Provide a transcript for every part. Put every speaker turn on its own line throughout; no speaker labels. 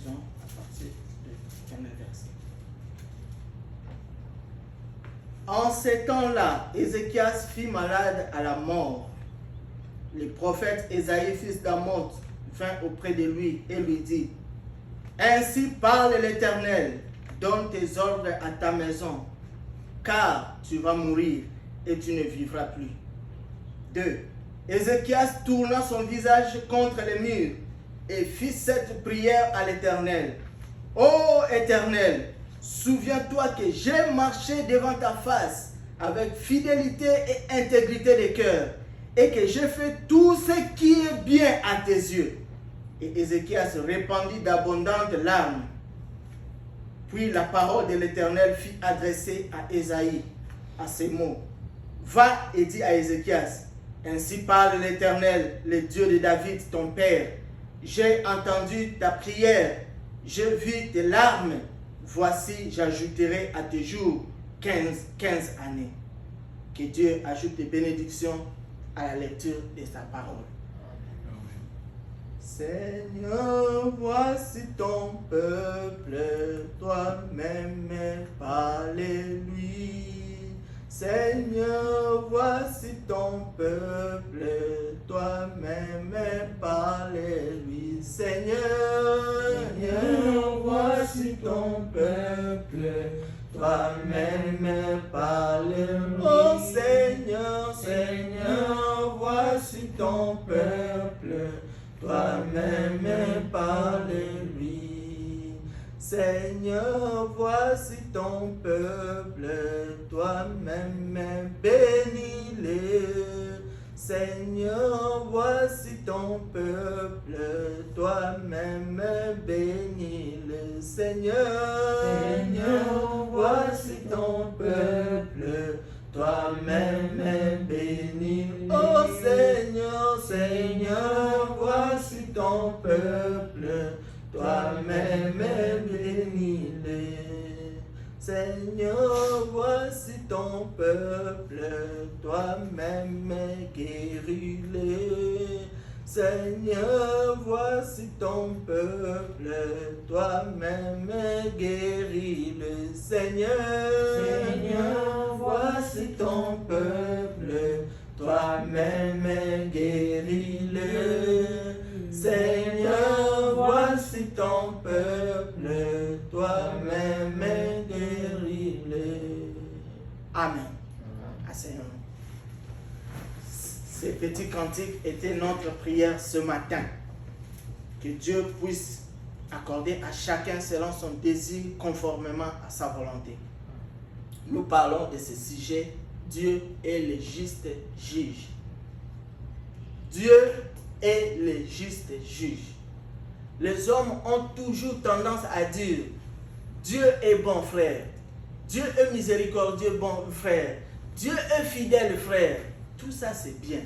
lisons à partir du premier verset. En ces temps-là, Ézéchias fit malade à la mort. Le prophète Ésaïe, fils d'Amoz, vint auprès de lui et lui dit: Ainsi parle l'Éternel, donne tes ordres à ta maison, car tu vas mourir et tu ne vivras plus. 2. Ézéchias tourna son visage contre le mur et fit cette prière à l'Éternel. Ô Éternel, souviens-toi que j'ai marché devant ta face avec fidélité et intégrité de cœur, et que j'ai fait tout ce qui est bien à tes yeux. Et Ézéchias répandit d'abondantes larmes. Puis la parole de l'Éternel fut adressée à Ésaïe, à ces mots: Va et dis à Ézéchias, ainsi parle l'Éternel, le Dieu de David, ton père. J'ai entendu ta prière, j'ai vu tes larmes. Voici, j'ajouterai à tes jours 15 années. Que Dieu ajoute des bénédictions à la lecture de sa parole. Seigneur, voici ton peuple, toi-même parle-lui. Seigneur, voici ton peuple, toi-même parle-lui. Seigneur, voici ton peuple, toi-même parle-lui. Oh Seigneur, voici ton peuple, toi-même parle-lui. Seigneur, voici ton peuple, toi-même bénis-le. Seigneur, voici ton peuple, toi-même bénis-le. Seigneur, voici ton peuple, toi-même bénis-le. Oh Seigneur, voici ton peuple, toi-même bénis-le. Seigneur, voici ton peuple, toi-même guéris-le. Seigneur, voici ton peuple, toi-même guéris-le. Seigneur, voici ton peuple, toi-même guéris-le. Seigneur, voici ton peuple, toi-même guéris-le. Amen. Seigneur. Ces petits cantiques étaient notre prière ce matin. Que Dieu puisse accorder à chacun selon son désir, conformément à sa volonté. Nous parlons de ce sujet. Dieu est le juste juge. Dieu est le juste juge. Les hommes ont toujours tendance à dire: Dieu est bon frère, Dieu est miséricordieux bon frère, Dieu est fidèle frère. Tout ça c'est bien,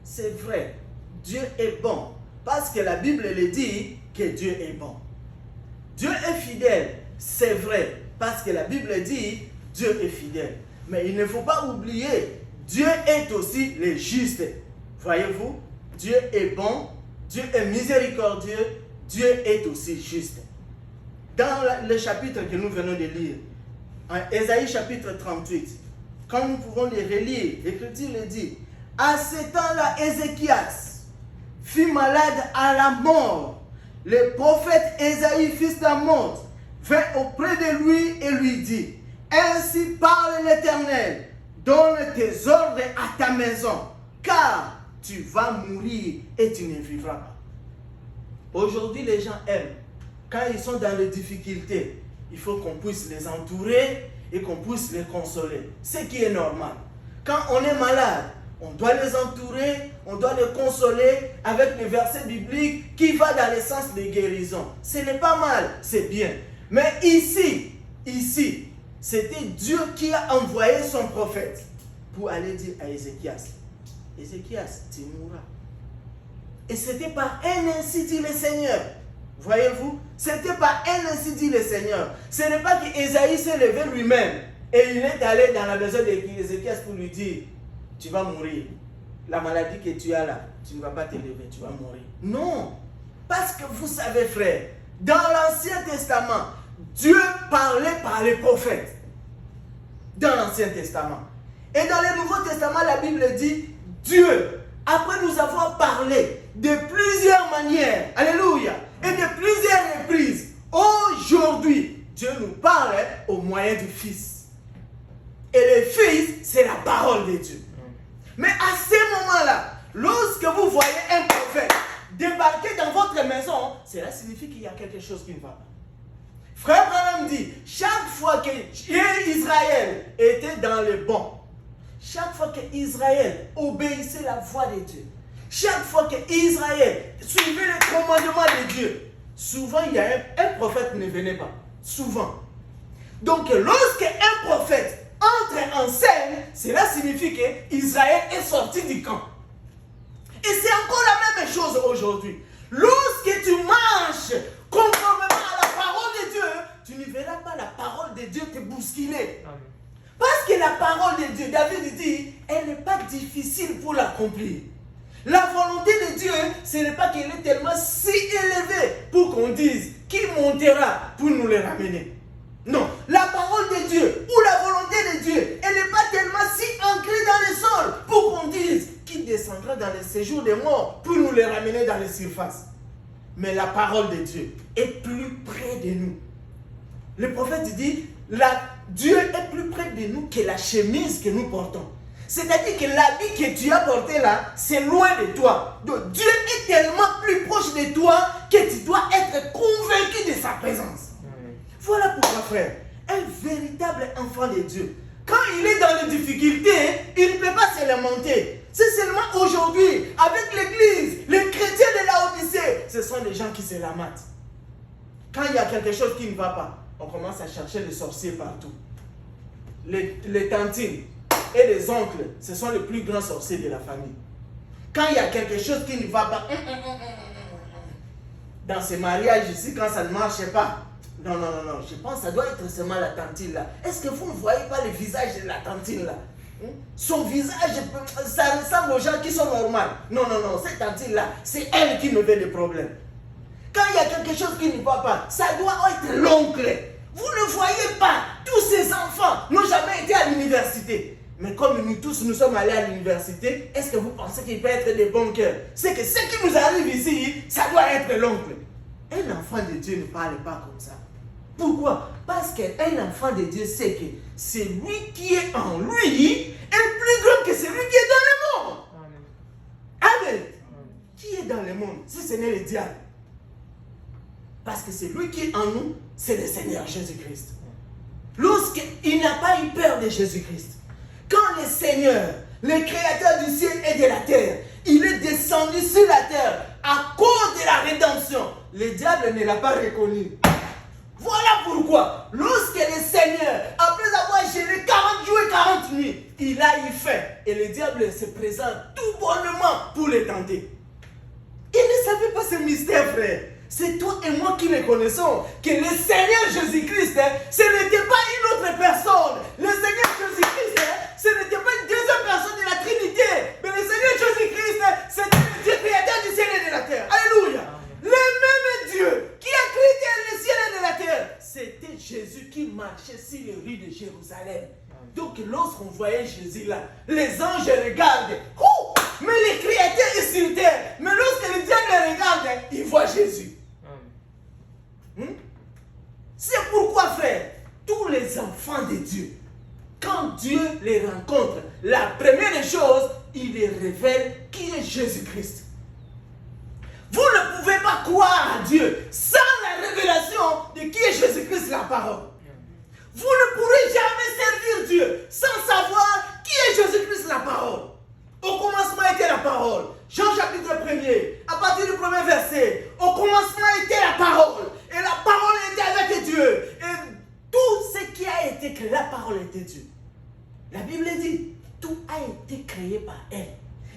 c'est vrai. Dieu est bon parce que la Bible le dit que Dieu est bon. Dieu est fidèle, c'est vrai, parce que la Bible dit Dieu est fidèle. Mais il ne faut pas oublier, Dieu est aussi le juste. Voyez-vous, Dieu est bon, Dieu est miséricordieux, Dieu est aussi juste. Dans le chapitre que nous venons de lire, en Ésaïe chapitre 38, quand nous pouvons les relire, l'Écriture le dit: à ce temps-là, Ézéchias fut malade à la mort. Le prophète Ésaïe, fils d'Amoz, vint auprès de lui et lui dit: ainsi parle l'Éternel, donne tes ordres à ta maison, car tu vas mourir et tu ne vivras pas. Aujourd'hui, les gens aiment, quand ils sont dans les difficultés, il faut qu'on puisse les entourer et qu'on puisse les consoler. Ce qui est normal. Quand on est malade, on doit les entourer, on doit les consoler avec les versets bibliques qui vont dans le sens de guérison. Ce n'est pas mal, c'est bien. Mais ici, c'était Dieu qui a envoyé son prophète pour aller dire à Ézéchias: Ézéchias, tu mourras. Et c'était par un ainsi dit le Seigneur. Voyez-vous, c'était par un ainsi dit le Seigneur. Ce n'est pas qu'Ésaïe s'est levé lui-même et il est allé dans la maison d'Ézéchias pour lui dire: tu vas mourir. La maladie que tu as là, tu ne vas pas te lever, tu vas mourir. Non, parce que vous savez frère, Dans l'Ancien Testament, Dieu parlait par les prophètes. Dans l'Ancien Testament. Et dans le Nouveau Testament, la Bible dit, Dieu, après nous avoir parlé de plusieurs manières, alléluia, et de plusieurs reprises, aujourd'hui, Dieu nous parle au moyen du Fils. Et le Fils, c'est la parole de Dieu. Mais à ce moment-là, lorsque vous voyez un prophète débarquer dans votre maison, cela signifie qu'il y a quelque chose qui ne va pas. Frère Branham dit, chaque fois que Israël était dans le bon, chaque fois que Israël obéissait la voix de Dieu, chaque fois que Israël suivait les commandements de Dieu, souvent il y a un prophète ne venait pas. Souvent. Donc lorsque un prophète entre en scène, cela signifie qu'Israël est sorti du camp. Et c'est encore la même chose aujourd'hui. Lorsque tu marches conformément à la parole de Dieu, tu ne verras pas la parole de Dieu te bousculer. Amen. Parce que la parole de Dieu, David dit, elle n'est pas difficile pour l'accomplir. La volonté de Dieu, ce n'est pas qu'elle est tellement si élevée pour qu'on dise qui montera pour nous les ramener. Non, la parole de Dieu ou la volonté de Dieu, elle n'est pas tellement si ancrée dans le sol pour qu'on dise qui descendra dans le séjour des morts pour nous les ramener dans les surfaces. Mais la parole de Dieu est plus près de nous. Le prophète dit, Dieu est plus près de nous que la chemise que nous portons. C'est-à-dire que l'habit que tu as porté là, c'est loin de toi. Donc Dieu est tellement plus proche de toi que tu dois être convaincu de sa présence. Voilà pourquoi, frère, un véritable enfant de Dieu, quand il est dans les difficultés, il ne peut pas se lamenter. C'est seulement aujourd'hui, avec l'église, les chrétiens de Laodicée, ce sont les gens qui se lamentent. Quand il y a quelque chose qui ne va pas, on commence à chercher les sorciers partout. Les tantines et les oncles, ce sont les plus grands sorciers de la famille. Quand il y a quelque chose qui ne va pas, dans ces mariages ici, quand ça ne marche pas, non, je pense que ça doit être seulement la tantine là. Est-ce que vous ne voyez pas le visage de la tantine là? Son visage, ça ressemble aux gens qui sont normaux. Non, cette tantine là, c'est elle qui me fait des problèmes. Quand il y a quelque chose qui ne va pas, ça doit être l'oncle. Vous ne voyez pas, tous ces enfants n'ont jamais été à l'université. Mais comme nous tous, nous sommes allés à l'université, est-ce que vous pensez qu'il peut être des bons cœurs? C'est que ce qui nous arrive ici, ça doit être l'oncle. Un enfant de Dieu ne parle pas comme ça. Pourquoi? Parce qu'un enfant de Dieu sait que c'est lui qui est en lui est plus grand que celui qui est dans le monde. Amen. Qui est dans le monde si ce n'est le diable? Parce que c'est lui qui est en nous, c'est le Seigneur Jésus-Christ. Lorsqu'il n'a pas eu peur de Jésus-Christ, quand le Seigneur, le Créateur du ciel et de la terre, il est descendu sur la terre à cause de la rédemption, le diable ne l'a pas reconnu. Voilà pourquoi, lorsque le Seigneur, après avoir géré 40 jours et 40 nuits, il a eu faim, et le diable se présente tout bonnement pour le tenter. Il ne savait pas ce mystère, frère. C'est toi et moi qui le connaissons, que le Seigneur Jésus-Christ, ce n'était pas une autre personne. Le Seigneur Jésus-Christ, ce n'était pas une deuxième personne de la Trinité, mais le Seigneur Jésus-Christ, c'était le Dieu créateur du ciel et de la terre. Alléluia. Le même Dieu qui a créé le ciel et de la terre, c'était Jésus qui marchait sur les rues de Jérusalem. Donc lorsqu'on voyait Jésus là, les anges regardent, mais le créateur est sur terre. Mais lorsque le diable regarde, il voit Jésus. C'est pourquoi, frère, tous les enfants de Dieu, quand Dieu les rencontre, la première chose, il les révèle qui est Jésus-Christ. Vous ne pouvez pas croire à Dieu sans la révélation de qui est Jésus-Christ, la parole. Vous ne pourrez jamais servir Dieu sans savoir qui est Jésus-Christ, la parole. Au commencement était la parole. Jean chapitre 1er, à partir du premier verset. Au commencement était la parole. Et la parole était avec Dieu. Et tout ce qui a été créé, la parole était Dieu. La Bible dit, tout a été créé par elle.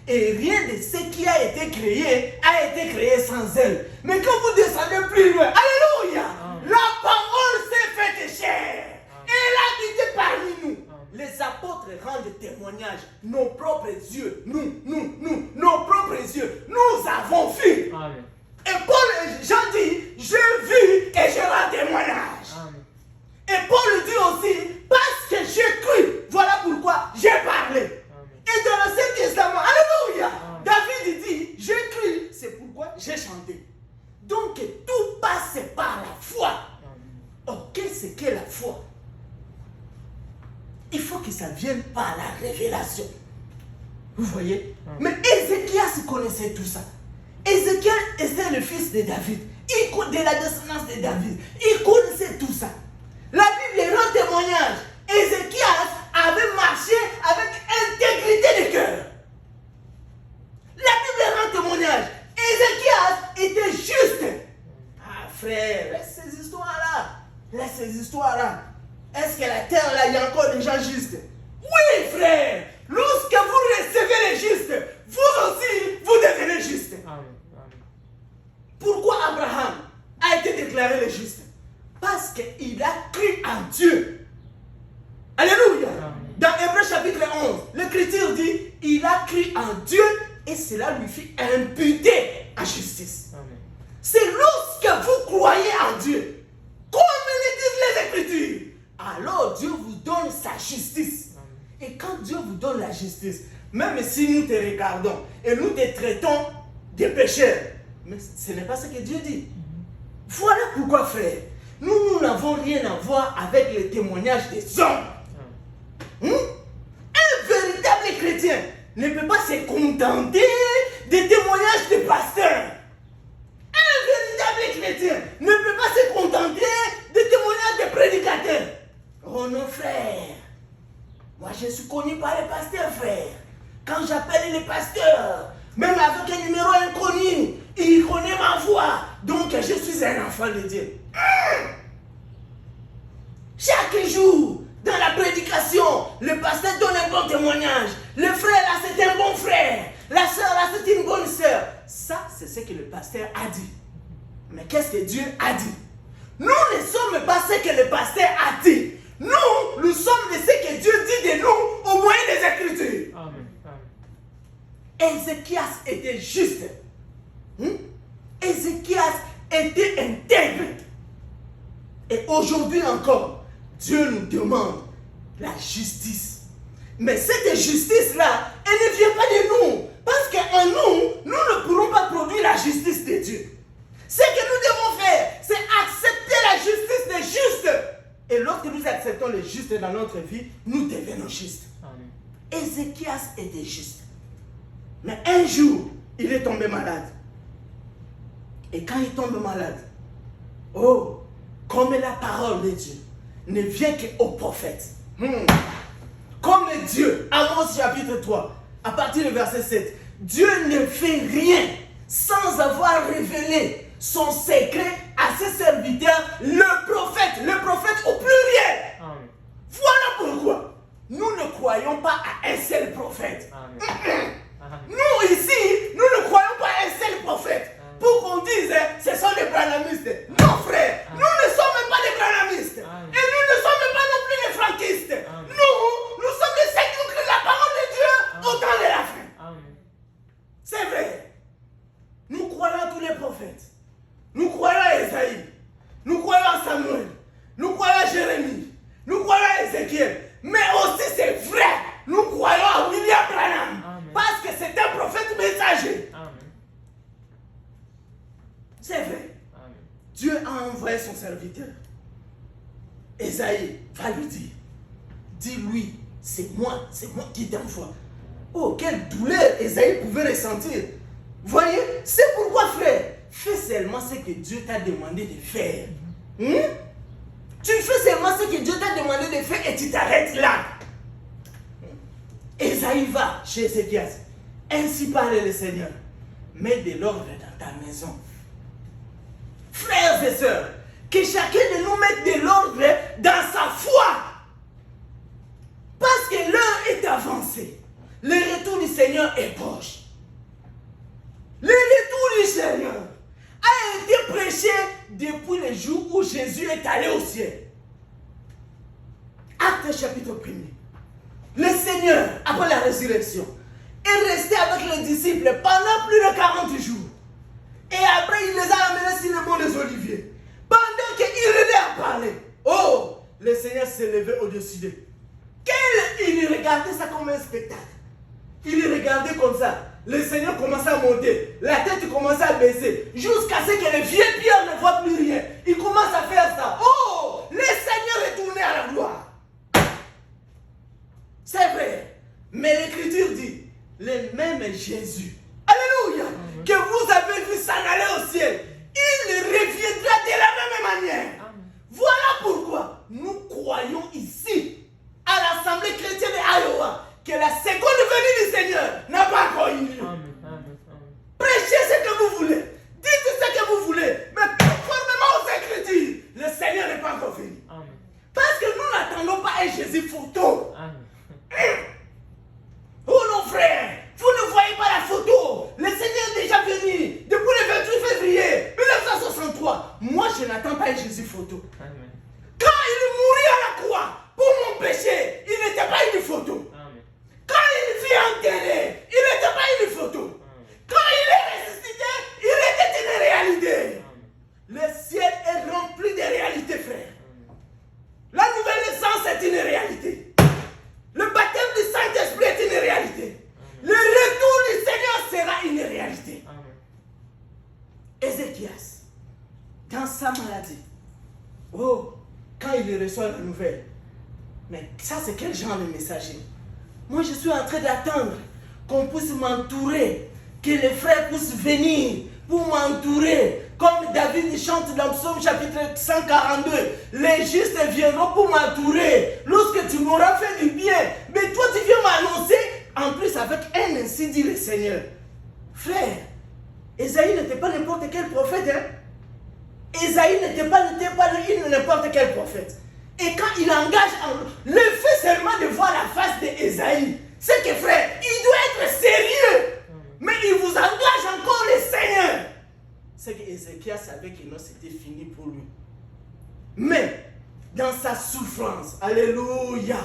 Et rien de ce qui a été créé sans elle. Mais quand vous descendez plus loin, alléluia, la parole s'est faite chair. Elle a habité parmi nous. Les apôtres rendent témoignage. Nos propres yeux, nos propres yeux, nous avons vu. Amen. Et Paul, Jean dit, j'ai vu ce qu'est la foi, il faut que ça vienne par la révélation. Vous voyez? Mais Ézéchias connaissait tout ça. Ézéchias était le fils de David, de la descendance de David. Il connaissait tout ça. La Bible rend témoignage. Ézéchias avait marché avec intégrité de cœur. La Bible rend témoignage. Ézéchias était juste. Ah frère, laisse ces histoires-là. Laisse ces histoires-là. Est-ce que la terre là, il y a encore des gens justes? Oui frère. Lorsque vous recevez les justes, vous aussi, vous devenez juste.
Amen.
Pourquoi Abraham a été déclaré le juste? Parce qu'il a cru en Dieu. Alléluia.
Amen.
Dans Hébreux chapitre 11, l'Écriture dit, il a cru en Dieu et cela lui fit imputer en justice.
Amen.
C'est lorsque vous croyez en Dieu, comme le disent les Écritures, alors Dieu vous donne sa justice. Et quand Dieu vous donne la justice, même si nous te regardons et nous te traitons de pécheurs, mais ce n'est pas ce que Dieu dit. Voilà pourquoi, frère, nous n'avons rien à voir avec les témoignages des hommes. Un véritable chrétien ne peut pas se contenter des témoignages des pasteurs. Un véritable chrétien ne peut pas se contenter des témoignages des prédicateurs. Oh non, frère. Moi, je suis connu par les pasteurs, frère. Quand j'appelle les pasteurs, même avec un numéro inconnu, il connaît ma voix. Donc, je suis un enfant de Dieu. Chaque jour, dans la prédication, le pasteur donne un bon témoignage. Le frère, là, c'est un bon frère. La soeur, là, c'est une bonne soeur. Ça, c'est ce que le pasteur a dit. Mais qu'est-ce que Dieu a dit? Nous ne sommes pas ce que le pasteur a dit. Nous sommes de ce que Dieu dit de nous au moyen des Écritures.
Amen.
Ézéchias était juste. Ézéchias était intègre. Et aujourd'hui encore, Dieu nous demande la justice. Mais cette justice-là, elle ne vient pas de nous. Parce qu'en nous ne pourrons pas produire la justice de Dieu. Ce que nous devons faire, c'est accepter la justice des justes. Et lorsque nous acceptons le juste dans notre vie, nous devenons justes.
Amen.
Ézéchias était juste. Mais un jour, il est tombé malade. Et quand il tombe malade, oh, comme la parole de Dieu ne vient qu'au prophète. Comme Dieu, Amos chapitre 3, à partir du verset 7, Dieu ne fait rien sans avoir révélé son secret à ses serviteurs, le prophète au pluriel.
Amen.
Voilà pourquoi nous ne croyons pas à un seul prophète.
Amen.
Nous ici, nous ne croyons pas à un seul prophète. Pour qu'on dise, ce sont des branhamistes. Non frère, nous ne sommes même pas des branhamistes. Et nous ne sommes même pas non plus des franquistes. Nous sommes des ceux qui ont cru la parole de Dieu au temps de la fin.
Amen.
C'est vrai. Nous croyons à tous les prophètes. Nous croyons à Esaïe. Nous croyons à Samuel. Nous croyons à Jérémie. Nous croyons à Ézéchiel. Mais aussi c'est vrai, nous croyons à William Branham.
Amen.
Parce que c'est un prophète messager.
Amen.
C'est vrai.
Amen.
Dieu a envoyé son serviteur. Esaïe va lui dire, dis-lui, c'est moi qui t'envoie. Oh, quelle douleur Esaïe pouvait ressentir. Voyez, c'est pourquoi frère, fais seulement ce que Dieu t'a demandé de faire. Tu fais seulement ce que Dieu t'a demandé de faire et tu t'arrêtes là. Esaïe va chez Ézéchias. Ainsi parle le Seigneur. Mets de l'ordre dans ta maison. Frères et sœurs, que chacun de nous mette de l'ordre dans sa foi. Parce que l'heure est avancée. Le retour du Seigneur est proche. Le retour du Seigneur a été prêché depuis le jour où Jésus est allé au ciel. Acte chapitre 1er. Le Seigneur, après la résurrection, est resté avec les disciples pendant plus de 40 jours. Et après, il les a amenés sur le mont des Oliviers. Pendant qu'il leur parlait, oh, le Seigneur s'est levé au-dessus d'eux. Il regardait ça comme un spectacle. Il regardait comme ça. Le Seigneur commençait à monter. La tête commençait à baisser. Jusqu'à ce que les vieux pierres ne voient plus rien. Il commence à faire ça. Oh, le Seigneur prends pas Jésus photo.
Amen.
Quand il mourit à la croix pour mon péché, il n'était pas une photo.
Amen.
Quand il vit enterré, il n'était pas une photo.
Amen.
Quand il est ressuscité, il était une réalité.
Amen.
Le ciel est rempli de réalités, frère.
Amen.
La nouvelle naissance est une réalité. Le baptême du Saint-Esprit est une réalité. Le retour du Seigneur sera une réalité.
Amen.
Ézéchias, dans sa maladie, oh, quand il reçoit la nouvelle, mais ça c'est quel genre de messager? Moi je suis en train d'attendre qu'on puisse m'entourer, que les frères puissent venir pour m'entourer. Comme David chante dans Psaume chapitre 142, les justes viendront pour m'entourer lorsque tu m'auras fait du bien. Mais toi tu viens m'annoncer, en plus avec un ainsi dit le Seigneur. Frère, Ésaïe n'était pas n'importe quel prophète. Ésaïe n'était pas n'importe quel prophète. Et quand il engage, le fait seulement de voir la face d'Ésaïe, c'est que frère, il doit être sérieux. Mais il vous engage encore le Seigneur. C'est que Ézéchias savait que non, c'était fini pour lui. Mais, dans sa souffrance, alléluia,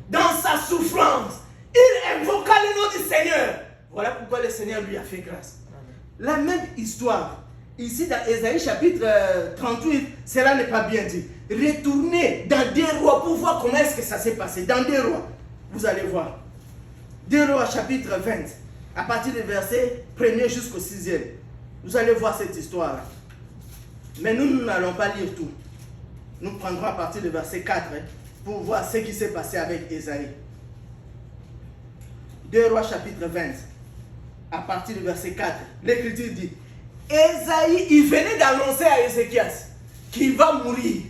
dans sa souffrance, il invoqua le nom du Seigneur. Voilà pourquoi le Seigneur lui a fait grâce. La même histoire, ici dans Ésaïe chapitre 38, cela n'est pas bien dit. Retournez dans 2 Rois pour voir comment est-ce que ça s'est passé. Dans 2 Rois, vous allez voir. 2 Rois chapitre 20, à partir du verset 1er jusqu'au 6e. Vous allez voir cette histoire-là. Mais nous n'allons pas lire tout. Nous prendrons à partir du verset 4 pour voir ce qui s'est passé avec Ésaïe. 2 Rois chapitre 20, à partir du verset 4, l'Écriture dit, Ésaïe, il venait d'annoncer à Ézéchias qu'il va mourir.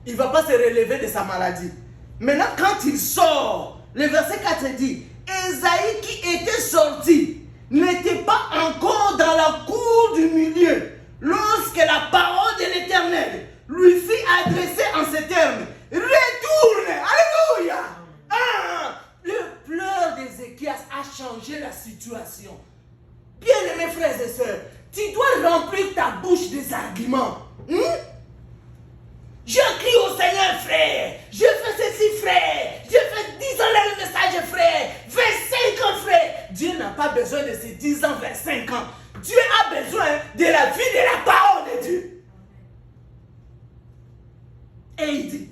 Il ne va pas se relever de sa maladie. Maintenant, quand il sort, le verset 4 dit, Ésaïe qui était sorti n'était pas encore dans la cour du milieu lorsque la parole de l'Éternel lui fut adressée en ces termes. Retourne, alléluia. Le pleur d'Ézéchias a changé la situation. Bien-aimés frères et sœurs, tu dois remplir ta bouche des arguments. Je crie au Seigneur, frère. Je fais ceci, frère. Je fais 10 ans le message, frère. 25 ans, frère. Dieu n'a pas besoin de ces 10 ans, 25 ans. Dieu a besoin de la vie de la parole de Dieu. Et il dit,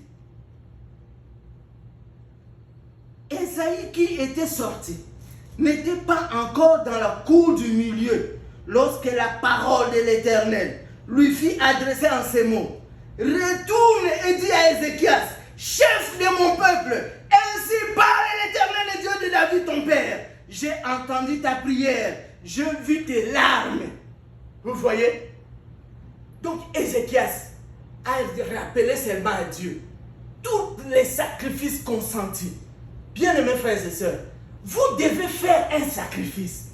Ésaïe qui était sorti n'était pas encore dans la cour du milieu lorsque la parole de l'Éternel lui fit adresser en ces mots. Retourne et dis à Ézéchias, chef de mon peuple, ainsi parle l'Éternel, le Dieu de David ton père. J'ai entendu ta prière, je vis tes larmes. Vous voyez? Donc Ézéchias a rappelé seulement à Dieu tous les sacrifices consentis. Bien-aimés frères et sœurs, vous devez faire un sacrifice.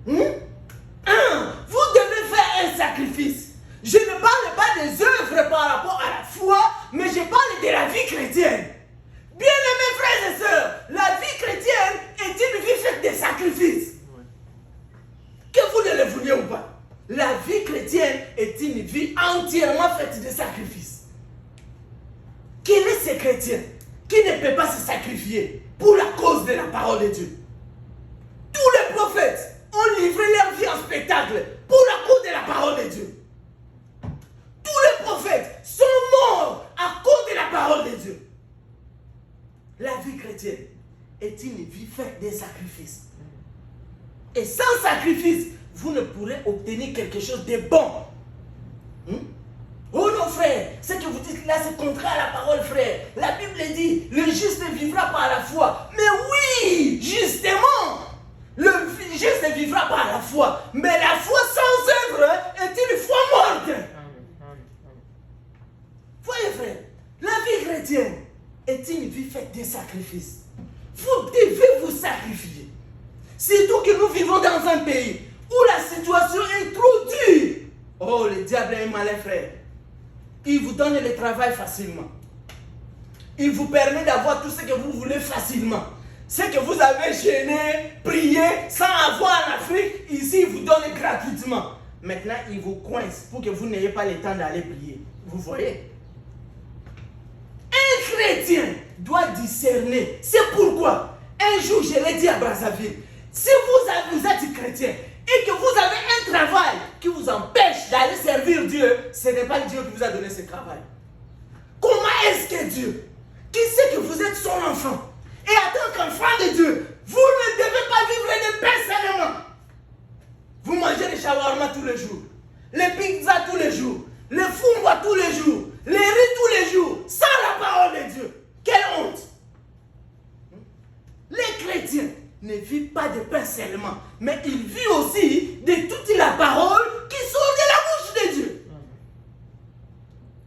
Vous devez faire un sacrifice. Je ne parle pas des œuvres par rapport à la foi, mais je parle de la vie chrétienne. Bien-aimés frères et sœurs, la vie chrétienne est une vie faite de sacrifices. Que vous ne le vouliez ou pas, la vie chrétienne est une vie entièrement faite de sacrifices. Quel est ce chrétien qui ne peut pas se sacrifier pour la cause de la parole de Dieu? Tous les prophètes ont livré leur vie en spectacle pour la cause de la parole de Dieu. Tous les prophètes sont morts à cause de la parole de Dieu. La vie chrétienne est une vie faite des sacrifices. Et sans sacrifice, vous ne pourrez obtenir quelque chose de bon. Oh non frère, ce que vous dites là c'est contraire à la parole frère. La Bible dit, le juste vivra par la foi. Mais oui, justement, le juste vivra par la foi. Mais la foi sans œuvre est une foi morte. Voyez frère, la vie chrétienne est une vie faite de sacrifices. Vous devez vous sacrifier. Surtout que nous vivons dans un pays où la situation est trop dure. Oh, le diable est malin frère. Il vous donne le travail facilement. Il vous permet d'avoir tout ce que vous voulez facilement. Ce que vous avez gêné, prié, sans avoir en Afrique, ici il vous donne gratuitement. Maintenant, il vous coince pour que vous n'ayez pas le temps d'aller prier. Vous voyez? chrétien doit discerner. C'est pourquoi, un jour, je l'ai dit à Brazzaville, si vous êtes chrétien et que vous avez un travail qui vous empêche d'aller servir Dieu, ce n'est pas Dieu qui vous a donné ce travail. Comment est-ce que Dieu, qui sait que vous êtes son enfant, et en tant qu'enfant de Dieu, vous ne devez pas vivre de pain seulement. Vous mangez les shawarma tous les jours, les pizzas tous les jours, les fungwa tous les jours, les riz tous les jours, sans la parole de Dieu. Quelle honte! Les chrétiens ne vivent pas de pain seulement, mais ils vivent aussi de toute la parole qui sort de la bouche de Dieu.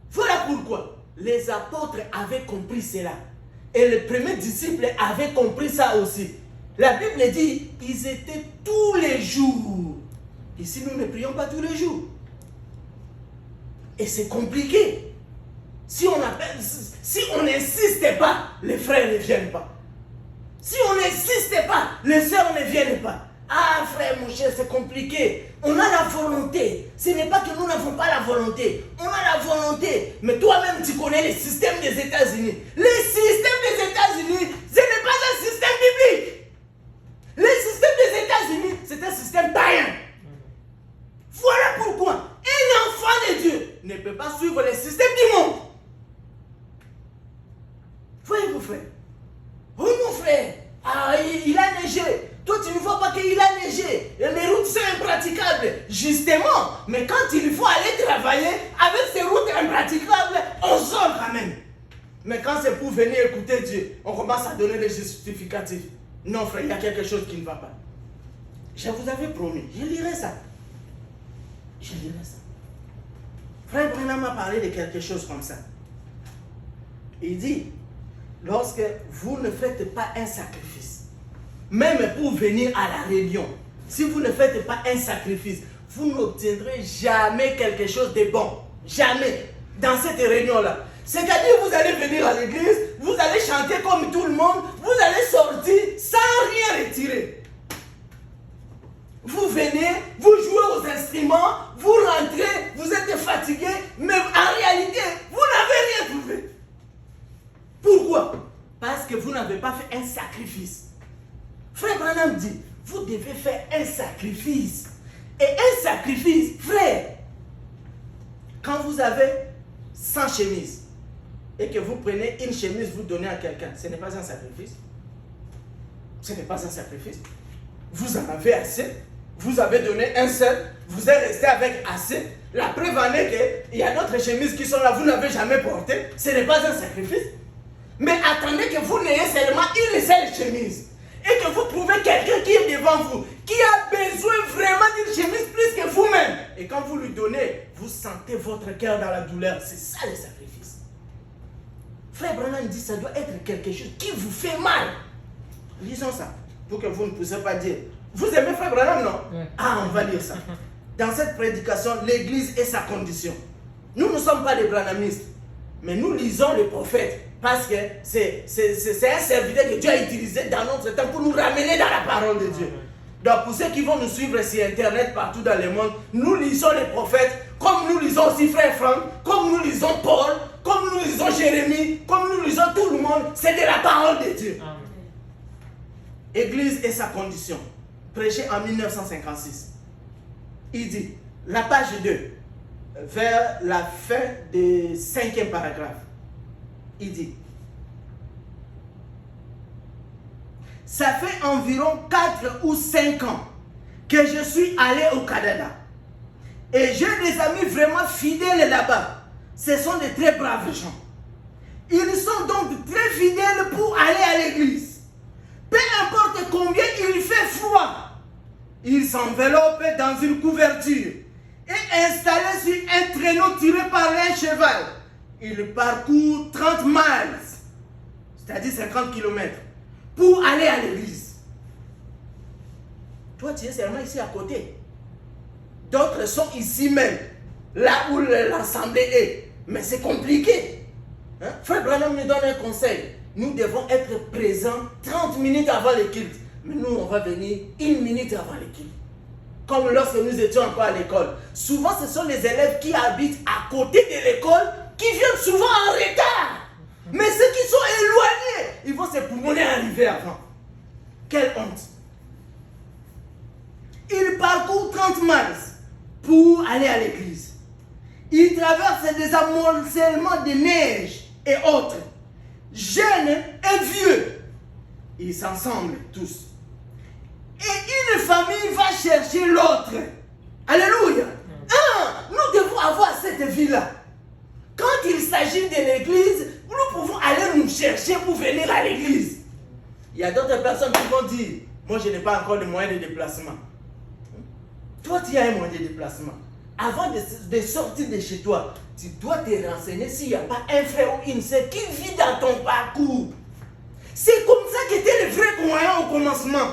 Voilà pourquoi les apôtres avaient compris cela. Et les premiers disciples avaient compris ça aussi. La Bible dit, ils étaient tous les jours. Ici, nous ne prions pas tous les jours. Et c'est compliqué. Si on n'insiste pas, les frères ne viennent pas. Si on n'insiste pas, les sœurs ne viennent pas. Ah frère, mon cher, c'est compliqué. On a la volonté. Ce n'est pas que nous n'avons pas la volonté. On a la volonté. Mais toi-même, tu connais le système des États-Unis. Le système des États-Unis, ce n'est pas un système biblique. Le système des États-Unis, c'est un système païen. Voilà pourquoi un enfant de Dieu ne peut pas suivre le système du monde. Voyez-vous, frère. Oh mon frère, il a neigé. Toi, tu ne vois pas qu'il a neigé. Et les routes sont impraticables. Justement, mais quand il faut aller travailler avec ces routes impraticables, on sort quand même. Mais quand c'est pour venir écouter Dieu, on commence à donner des justificatifs. Non, frère, il y a quelque chose qui ne va pas. Je vous avais promis, je lirai ça. Je lirai ça. Frère Branham m'a parlé de quelque chose comme ça. Il dit, lorsque vous ne faites pas un sacrifice, même pour venir à la réunion, si vous ne faites pas un sacrifice, vous n'obtiendrez jamais quelque chose de bon. Jamais. Dans cette réunion-là. C'est-à-dire, vous allez venir à l'église, vous allez chanter comme tout le monde, vous allez sortir sans rien retirer. Vous venez, vous jouez aux instruments, vous rentrez, vous êtes fatigué, mais en réalité, vous n'avez rien trouvé. Pourquoi? Parce que vous n'avez pas fait un sacrifice. Frère Branham dit, vous devez faire un sacrifice. Et un sacrifice, frère, quand vous avez 100 chemises, et que vous prenez une chemise, vous donnez à quelqu'un, ce n'est pas un sacrifice. Ce n'est pas un sacrifice. Vous en avez assez. Vous avez donné un seul. Vous êtes resté avec assez. La preuve en est qu'il y a d'autres chemises qui sont là, vous n'avez jamais porté. Ce n'est pas un sacrifice. Mais attendez que vous n'ayez seulement une seule chemise. Et que vous trouvez quelqu'un qui est devant vous, qui a besoin vraiment d'une chemise plus que vous-même. Et quand vous lui donnez, vous sentez votre cœur dans la douleur. C'est ça le sacrifice. Frère Branham dit, ça doit être quelque chose qui vous fait mal. Lisons ça, pour que vous ne puissiez pas dire. Vous aimez Frère Branham, non? Ah, on va lire ça. Dans cette prédication, l'Église et sa condition. Nous ne sommes pas des branhamistes, mais nous lisons le prophète, parce que c'est un serviteur que Dieu a utilisé dans notre temps pour nous ramener dans la parole de Dieu. Donc pour ceux qui vont nous suivre sur Internet partout dans le monde, nous lisons les prophètes, comme nous lisons aussi Frère Franck, comme nous lisons Paul, comme nous lisons Jérémie, comme nous lisons tout le monde, c'est de la parole de Dieu. Amen. Église et sa condition, prêché en 1956. Il dit, la page 2, vers la fin du 5e paragraphe, il dit, ça fait environ 4 ou 5 ans que je suis allé au Canada. Et j'ai des amis vraiment fidèles là-bas. Ce sont de très braves gens. Ils sont donc très fidèles pour aller à l'église. Peu importe combien il fait froid, ils s'enveloppent dans une couverture et installés sur un traîneau tiré par un cheval. Ils parcourent 30 miles, c'est-à-dire 50 km, pour aller à l'église. Toi, tu es seulement ici à côté. D'autres sont ici même, là où l'assemblée est. Mais c'est compliqué. Hein? Frère Branham nous donne un conseil. Nous devons être présents 30 minutes avant le culte. Mais nous, on va venir 1 minute avant le culte. Comme lorsque nous étions encore à l'école. Souvent, ce sont les élèves qui habitent à côté de l'école qui viennent souvent en retard. Mais ceux qui sont éloignés, ils vont se poumonner arriver avant. Quelle honte. Ils parcourent 30 miles pour aller à l'église. Ils traversent des amoncellements de neige et autres. Jeunes et vieux. Ils s'assemblent tous. Et une famille va chercher l'autre. Alléluia. Nous devons avoir cette vie-là. Quand il s'agit de l'église, nous pouvons aller nous chercher pour venir à l'église. Il y a d'autres personnes qui vont dire, moi je n'ai pas encore de moyens de déplacement. Toi tu as un moyen de déplacement. Avant de sortir de chez toi, tu dois te renseigner s'il n'y a pas un frère ou une sœur qui vit dans ton parcours. C'est comme ça qu'était le vrai croyant au commencement.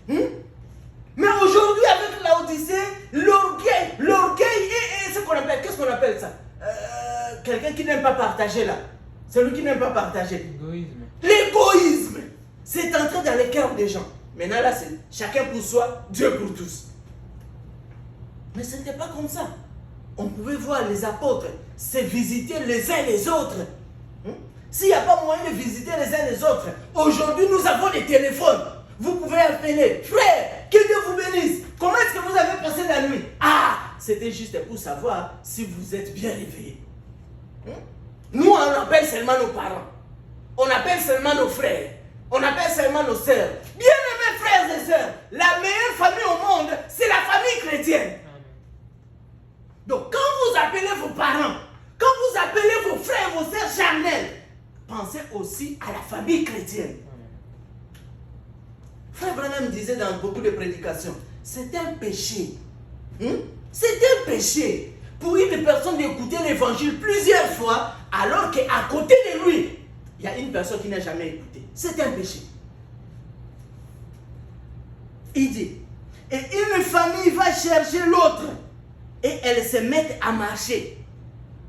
Mais aujourd'hui, avec l'Odyssée, l'orgueil et ce qu'on appelle, qu'est-ce qu'on appelle ça? Quelqu'un qui n'aime pas partager là. Celui qui n'aime pas partager. L'égoïsme. C'est entré dans les cœurs des gens. Maintenant là, c'est chacun pour soi, Dieu pour tous. Mais ce n'était pas comme ça. On pouvait voir les apôtres se visiter les uns les autres. S'il n'y a pas moyen de visiter les uns les autres, aujourd'hui nous avons des téléphones. Vous pouvez appeler, frère, que Dieu vous bénisse. Comment est-ce que vous avez passé la nuit? C'était juste pour savoir si vous êtes bien réveillés. Nous, on appelle seulement nos parents. On appelle seulement nos frères. On appelle seulement nos sœurs. Bien-aimés frères et sœurs, la meilleure famille au monde, c'est la famille chrétienne. Donc, quand vous appelez vos parents, quand vous appelez vos frères, vos sœurs charnelles, pensez aussi à la famille chrétienne. Frère Branham disait dans beaucoup de prédications, c'est un péché. C'est un péché pour une personne d'écouter l'évangile plusieurs fois, alors qu'à côté de lui, il y a une personne qui n'a jamais écouté. C'est un péché. Il dit, et une famille va chercher l'autre, et elles se mettent à marcher.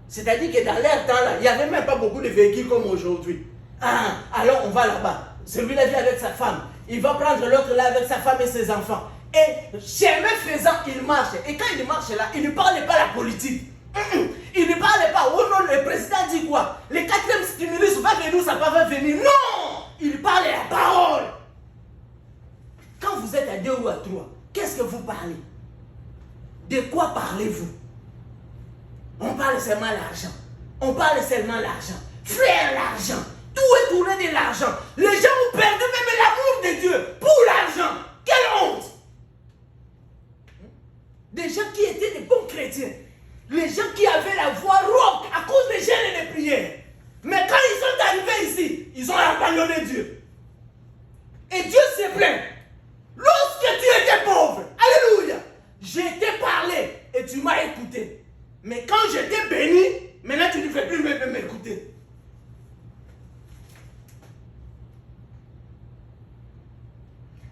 C'est-à-dire que dans leur temps là, il n'y avait même pas beaucoup de véhicules comme aujourd'hui. Alors on va là-bas. Celui-là vient avec sa femme. Il va prendre l'autre là avec sa femme et ses enfants. Et chemin faisant, il marche. Et quand il marche là, il ne parle pas la politique. Il ne parle pas. Oh non, le président dit quoi? Le 4e stimulus va venir, ça va venir. Non! Il parle la parole. Quand vous êtes à 2 ou à 3, qu'est-ce que vous parlez? De quoi parlez-vous? On parle seulement l'argent. On parle seulement l'argent. Frère, l'argent. Tout est tourné de l'argent. Les gens ont perdu même l'amour de Dieu pour l'argent. Quelle honte! Des gens qui étaient des bons chrétiens. Les gens qui avaient la voix rauque à cause des jeûnes et des prières. Mais quand ils sont arrivés ici, ils ont abandonné Dieu. Et Dieu s'est plaint. Lorsque tu étais pauvre, alléluia, je t'ai parlé et tu m'as écouté. Mais quand je t'ai béni, maintenant tu ne fais plus m'écouter.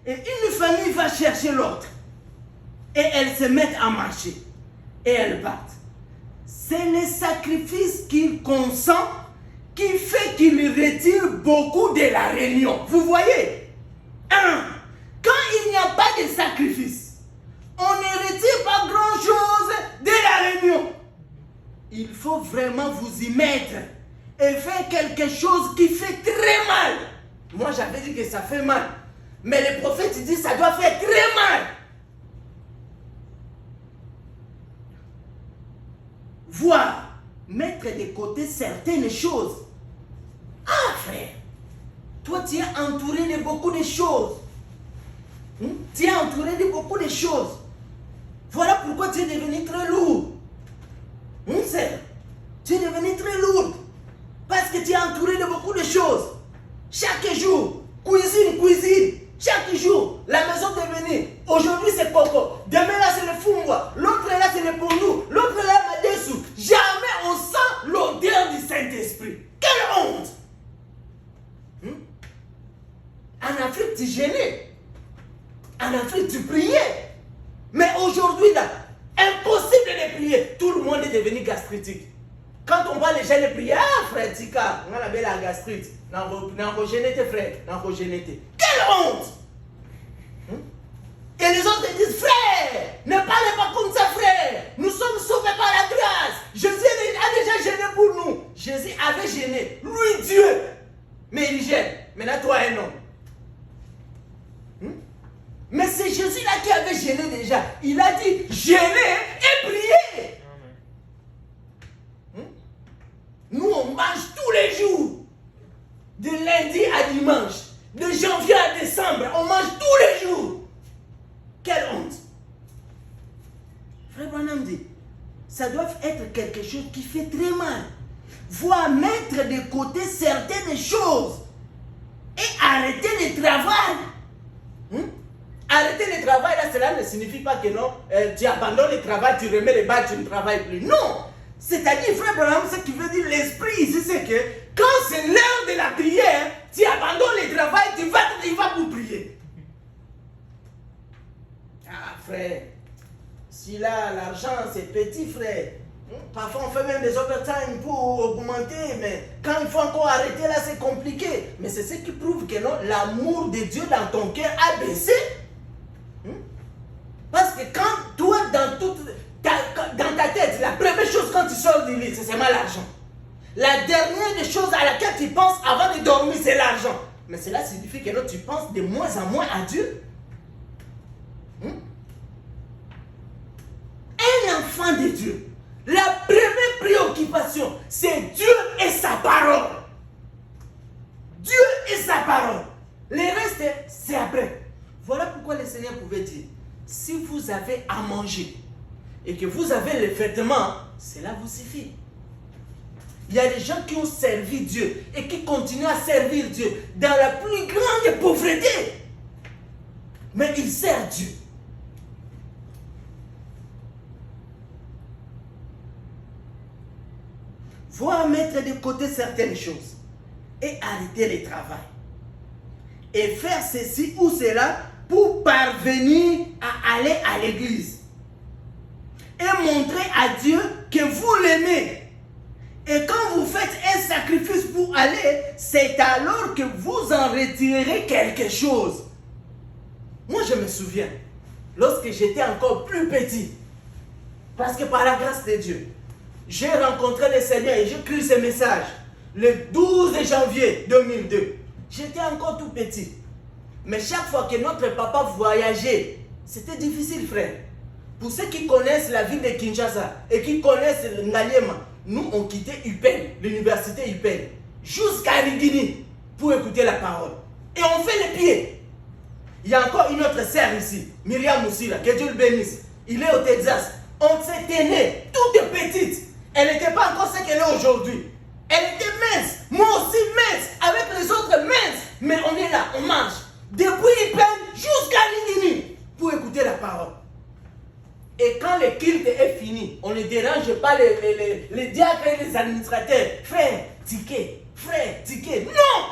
Et une famille va chercher l'autre. Et elles se mettent à marcher. Et elles partent. C'est le sacrifice qu'il consent qui fait qu'il retire beaucoup de la réunion. Vous voyez? Quand il n'y a pas de sacrifice, on ne retire pas grand-chose de la réunion. Il faut vraiment vous y mettre et faire quelque chose qui fait très mal. Moi, j'avais dit que ça fait mal. Mais le prophète dit que ça doit faire très mal. Voir, mettre de côté certaines choses. Frère, toi tu es entouré de beaucoup de choses. Tu es entouré de beaucoup de choses. Voilà pourquoi tu es devenu très lourd. Sœur, tu es devenu très lourd. Parce que tu es entouré de beaucoup de choses. Chaque jour, cuisine. Chaque jour, la maison est devenue. Aujourd'hui c'est Coco. Demain là c'est le Fumwa. L'autre là c'est le Pondou. L'autre là Madessou. Jamais on sent l'odeur du Saint-Esprit. Quelle honte! En Afrique tu gênais. En Afrique tu priais. Mais aujourd'hui là, impossible de prier. Tout le monde est devenu gastritique. Quand on voit les gens prier, frère Tika, on a la gastrite. Quelle honte! Et Que les autres te disent, frère, ne parlez pas comme ça, frère. Nous sommes sauvés par la grâce. Jésus a déjà gêné pour nous. Jésus avait gêné. Lui, Dieu. Mais il gêne. Maintenant, toi, un homme. Mais c'est Jésus-là qui avait gêné déjà. Il a dit, gênez et priez. Nous, on mange tous les jours. De lundi à dimanche. De janvier à décembre. On mange tous les jours. Quelle honte. Frère Branham dit, ça doit être quelque chose qui fait très mal. Voir mettre de côté certaines choses et arrêter le travail. Arrêter le travail, là, cela ne signifie pas que non, tu abandonnes le travail, tu remets les balles, tu ne travailles plus. Non. C'est-à-dire, frère Branham, ce qui veut dire l'esprit ici, c'est que quand c'est l'heure de la prière, tu abandonnes le travail, tu vas pour prier. Ah, frère, si là, l'argent, c'est petit, frère. Parfois, on fait même des overtime pour augmenter, mais quand il faut encore arrêter, là, c'est compliqué. Mais c'est ce qui prouve que non, l'amour de Dieu dans ton cœur a baissé. Parce que quand toi, dans ta tête, la première chose quand tu sors du lit, c'est seulement l'argent. La dernière des choses à laquelle tu penses avant de dormir, c'est l'argent. Mais cela signifie que non, tu penses de moins en moins à Dieu. Un enfant de Dieu, la première préoccupation, c'est Dieu et sa parole. Dieu et sa parole. Le reste, c'est après. Voilà pourquoi le Seigneur pouvait dire, si vous avez à manger et que vous avez les vêtements, cela vous suffit. Il y a des gens qui ont servi Dieu et qui continuent à servir Dieu dans la plus grande pauvreté. Mais ils servent Dieu. Voir mettre de côté certaines choses et arrêter le travail. Et faire ceci ou cela pour parvenir à aller à l'église. Et montrer à Dieu que vous l'aimez. Et quand vous faites un sacrifice pour aller, c'est alors que vous en retirerez quelque chose. Moi, je me souviens, lorsque j'étais encore plus petit, parce que par la grâce de Dieu, j'ai rencontré le Seigneur et j'ai cru ce message le 12 janvier 2002. J'étais encore tout petit. Mais chaque fois que notre papa voyageait, c'était difficile, frère. Pour ceux qui connaissent la ville de Kinshasa et qui connaissent Ngaliema, nous, on quittait UPEN, l'université UPEN, jusqu'à Rigini pour écouter la parole. Et on fait les pieds. Il y a encore une autre sœur ici, Myriam Moussira, que Dieu le bénisse. Il est au Texas. On s'était nés, toute petite. Elle n'était pas encore ce qu'elle est aujourd'hui. Elle était mince, moi aussi mince, avec les autres minces. Mais on est là, on mange. Depuis UPEN jusqu'à Rigini pour écouter la parole. Et quand le culte est fini, on ne dérange pas les diacres et les administrateurs. Frère, ticket, frère, ticket. Non!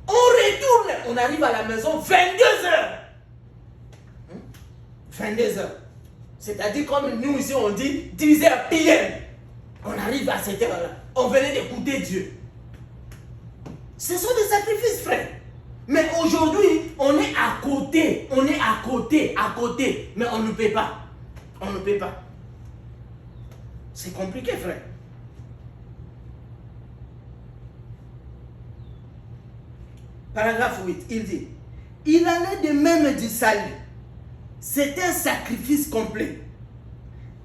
On retourne. On arrive à la maison 22h. 22h. C'est-à-dire comme nous ici on dit 10h PM. On arrive à cette heure-là. On venait d'écouter Dieu. Ce sont des sacrifices, frère. Mais aujourd'hui, on est à côté. On est à côté. Mais on ne peut pas. On ne peut pas. C'est compliqué, frère. Paragraphe 8, il dit, il en est de même du salut. C'est un sacrifice complet.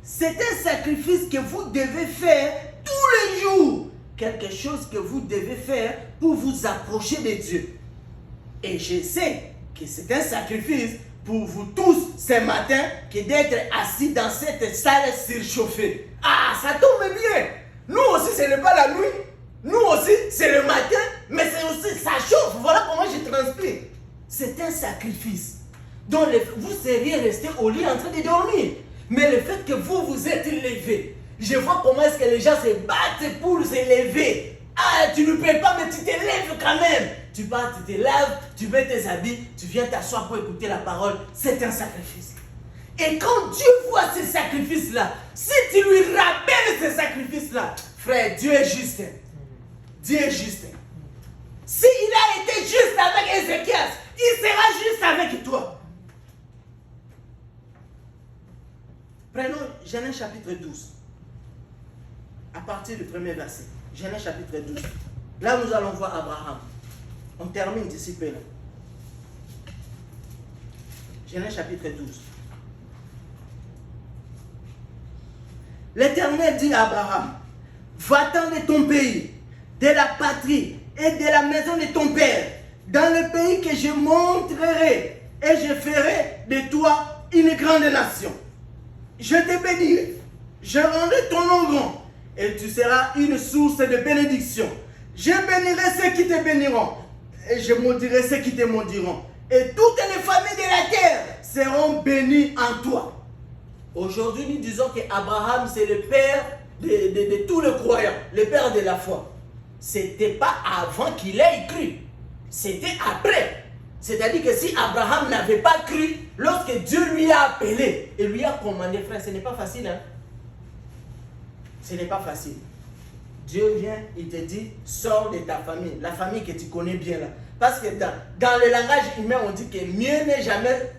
C'est un sacrifice que vous devez faire tous les jours. Quelque chose que vous devez faire pour vous approcher de Dieu. Et je sais que c'est un sacrifice pour vous tous ce matin que d'être assis dans cette salle surchauffée. Ah, ça tombe bien. Nous aussi, ce n'est pas la nuit. Nous aussi, c'est le matin. Mais c'est aussi, ça chauffe. Voilà comment je transpire. C'est un sacrifice. Donc, vous seriez resté au lit en train de dormir. Mais le fait que vous vous êtes levé, je vois comment est-ce que les gens se battent pour se lever. Ah, tu ne peux pas, mais tu te lèves quand même. Tu pars, tu te lèves, tu mets tes habits, tu viens t'asseoir pour écouter la parole. C'est un sacrifice. Et quand Dieu voit ces sacrifices-là, si tu lui rappelles ces sacrifices-là, frère, Dieu est juste. Dieu est juste. S'il a été juste avec Ézéchias, il sera juste avec toi. Prenons Genèse chapitre 12. À partir du premier verset. Genèse chapitre 12. Là, nous allons voir Abraham. On termine d'ici peu. Genèse chapitre 12. L'Éternel dit à Abraham, va-t'en de ton pays, de la patrie et de la maison de ton père, dans le pays que je montrerai, et je ferai de toi une grande nation. Je te bénirai, je rendrai ton nom grand, et tu seras une source de bénédiction. Je bénirai ceux qui te béniront, et je maudirai ceux qui te maudiront. Et toutes les familles de la terre seront bénies en toi. Aujourd'hui, nous disons qu'Abraham, c'est le père de tous les croyants, le père de la foi. Ce n'était pas avant qu'il ait cru, c'était après. C'est-à-dire que si Abraham n'avait pas cru, lorsque Dieu lui a appelé et lui a commandé, frère, ce n'est pas facile. Hein? Ce n'est pas facile. Dieu vient, il te dit, sors de ta famille, la famille que tu connais bien là. Parce que dans le langage humain, on dit que mieux n'est jamais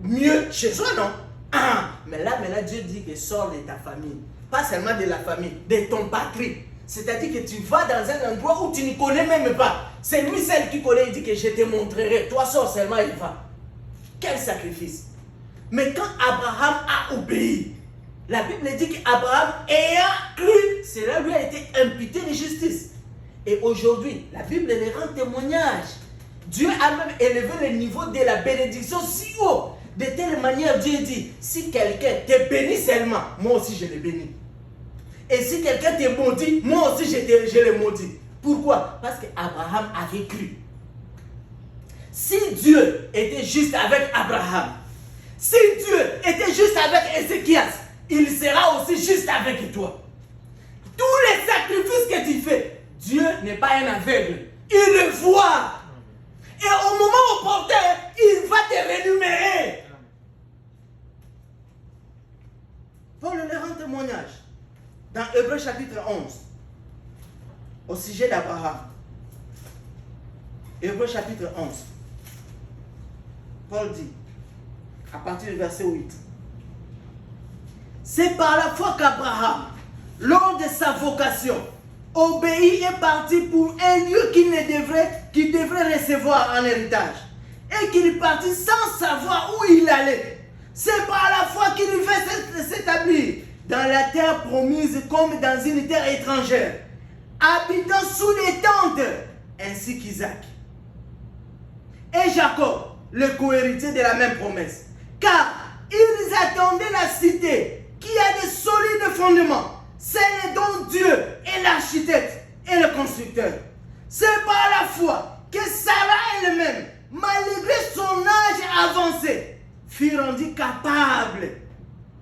mieux chez soi, non? Ah, mais là, maintenant, Dieu dit que sors de ta famille. Pas seulement de la famille, de ton patrie. C'est-à-dire que tu vas dans un endroit où tu ne connais même pas. C'est lui seul qui connaît, il dit que je te montrerai. Toi sors seulement, il va. Quel sacrifice. Mais quand Abraham a obéi, la Bible dit qu'Abraham ayant cru, cela lui a été imputé de justice. Et aujourd'hui, la Bible les rend témoignage. Dieu a même élevé le niveau de la bénédiction si haut. De telle manière, Dieu dit, si quelqu'un te bénit seulement, moi aussi je le bénis. Et si quelqu'un te maudit, moi aussi je le maudis. Pourquoi? Parce qu'Abraham avait cru. Si Dieu était juste avec Abraham, si Dieu était juste avec Ézéchias, il sera aussi juste avec toi. Tous les sacrifices que tu fais, Dieu n'est pas un aveugle. Il le voit. Et au moment opportun, il va te rémunérer. Paul leur rend témoignage dans Hébreux chapitre 11 au sujet d'Abraham. Hébreux chapitre 11. Paul dit, à partir du verset 8, c'est par la foi qu'Abraham, lors de sa vocation, obéit et partit pour un lieu qu'il devrait recevoir en héritage. Et qu'il partit sans savoir où il allait. C'est par la foi qu'il fait s'établir dans la terre promise comme dans une terre étrangère, habitant sous les tentes, ainsi qu'Isaac. Et Jacob, le co-héritier de la même promesse. Car ils attendaient la cité qui a de solides fondements, celle dont Dieu est l'architecte et le constructeur. C'est par la foi que Sarah elle-même, malgré son âge avancé, fut rendue capable.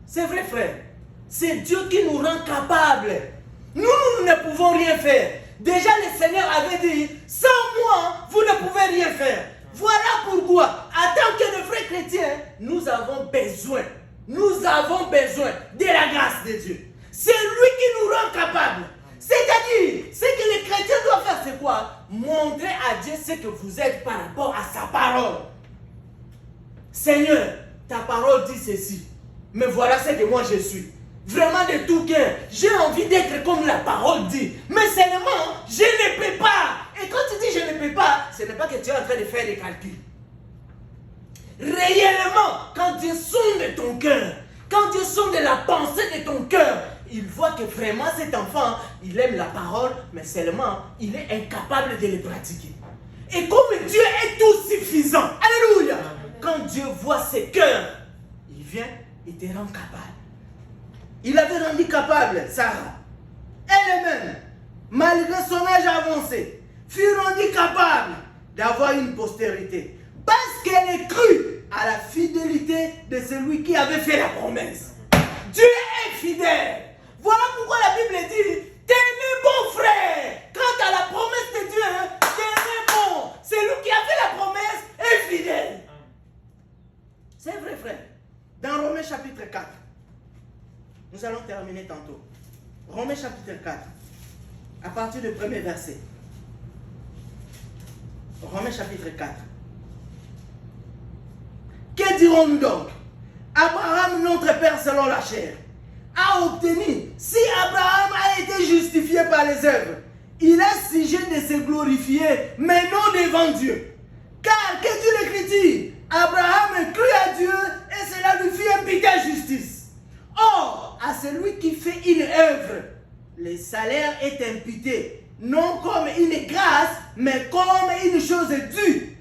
C'est vrai, frère. C'est Dieu qui nous rend capables. Nous ne pouvons rien faire. Déjà, le Seigneur avait dit, sans moi, vous ne pouvez rien faire. Voilà pourquoi, en tant que de vrais chrétiens, nous avons besoin de la grâce de Dieu. C'est lui qui nous rend capables. C'est-à-dire, ce que les chrétiens doivent faire, c'est quoi? Montrer à Dieu ce que vous êtes par rapport à sa parole. Seigneur, ta parole dit ceci, mais voilà ce que moi je suis. Vraiment de tout cœur, j'ai envie d'être comme la parole dit, mais seulement, je ne peux pas. Et quand tu dis je ne peux pas, ce n'est pas que tu es en train de faire des calculs. Réellement, quand Dieu sonde ton cœur, quand Dieu sonde la pensée de ton cœur, il voit que vraiment cet enfant, il aime la parole, mais seulement, il est incapable de le pratiquer. Et comme Dieu est tout suffisant, alléluia, quand Dieu voit ses cœurs, il vient, il te rend capable. Il avait rendu capable Sarah. Elle-même, malgré son âge avancé, fut rendue capable d'avoir une postérité. Parce qu'elle est crue à la fidélité de celui qui avait fait la promesse. Dieu est fidèle. Voilà pourquoi la Bible dit, tenez bon frère. Quant à la promesse de Dieu, tenez bon. Celui qui a fait la promesse est fidèle. C'est vrai, frère. Dans Romains chapitre 4, nous allons terminer tantôt. Romains chapitre 4, à partir du premier verset. Romains chapitre 4. Que dirons-nous donc? Abraham, notre père selon la chair, a obtenu, si Abraham a été justifié par les œuvres, il a sujet de se glorifier, mais non devant Dieu. Car, que dit l'Écriture? Abraham crut à Dieu et cela lui fit imputer justice. Or, à celui qui fait une œuvre, le salaire est imputé, non comme une grâce, mais comme une chose due.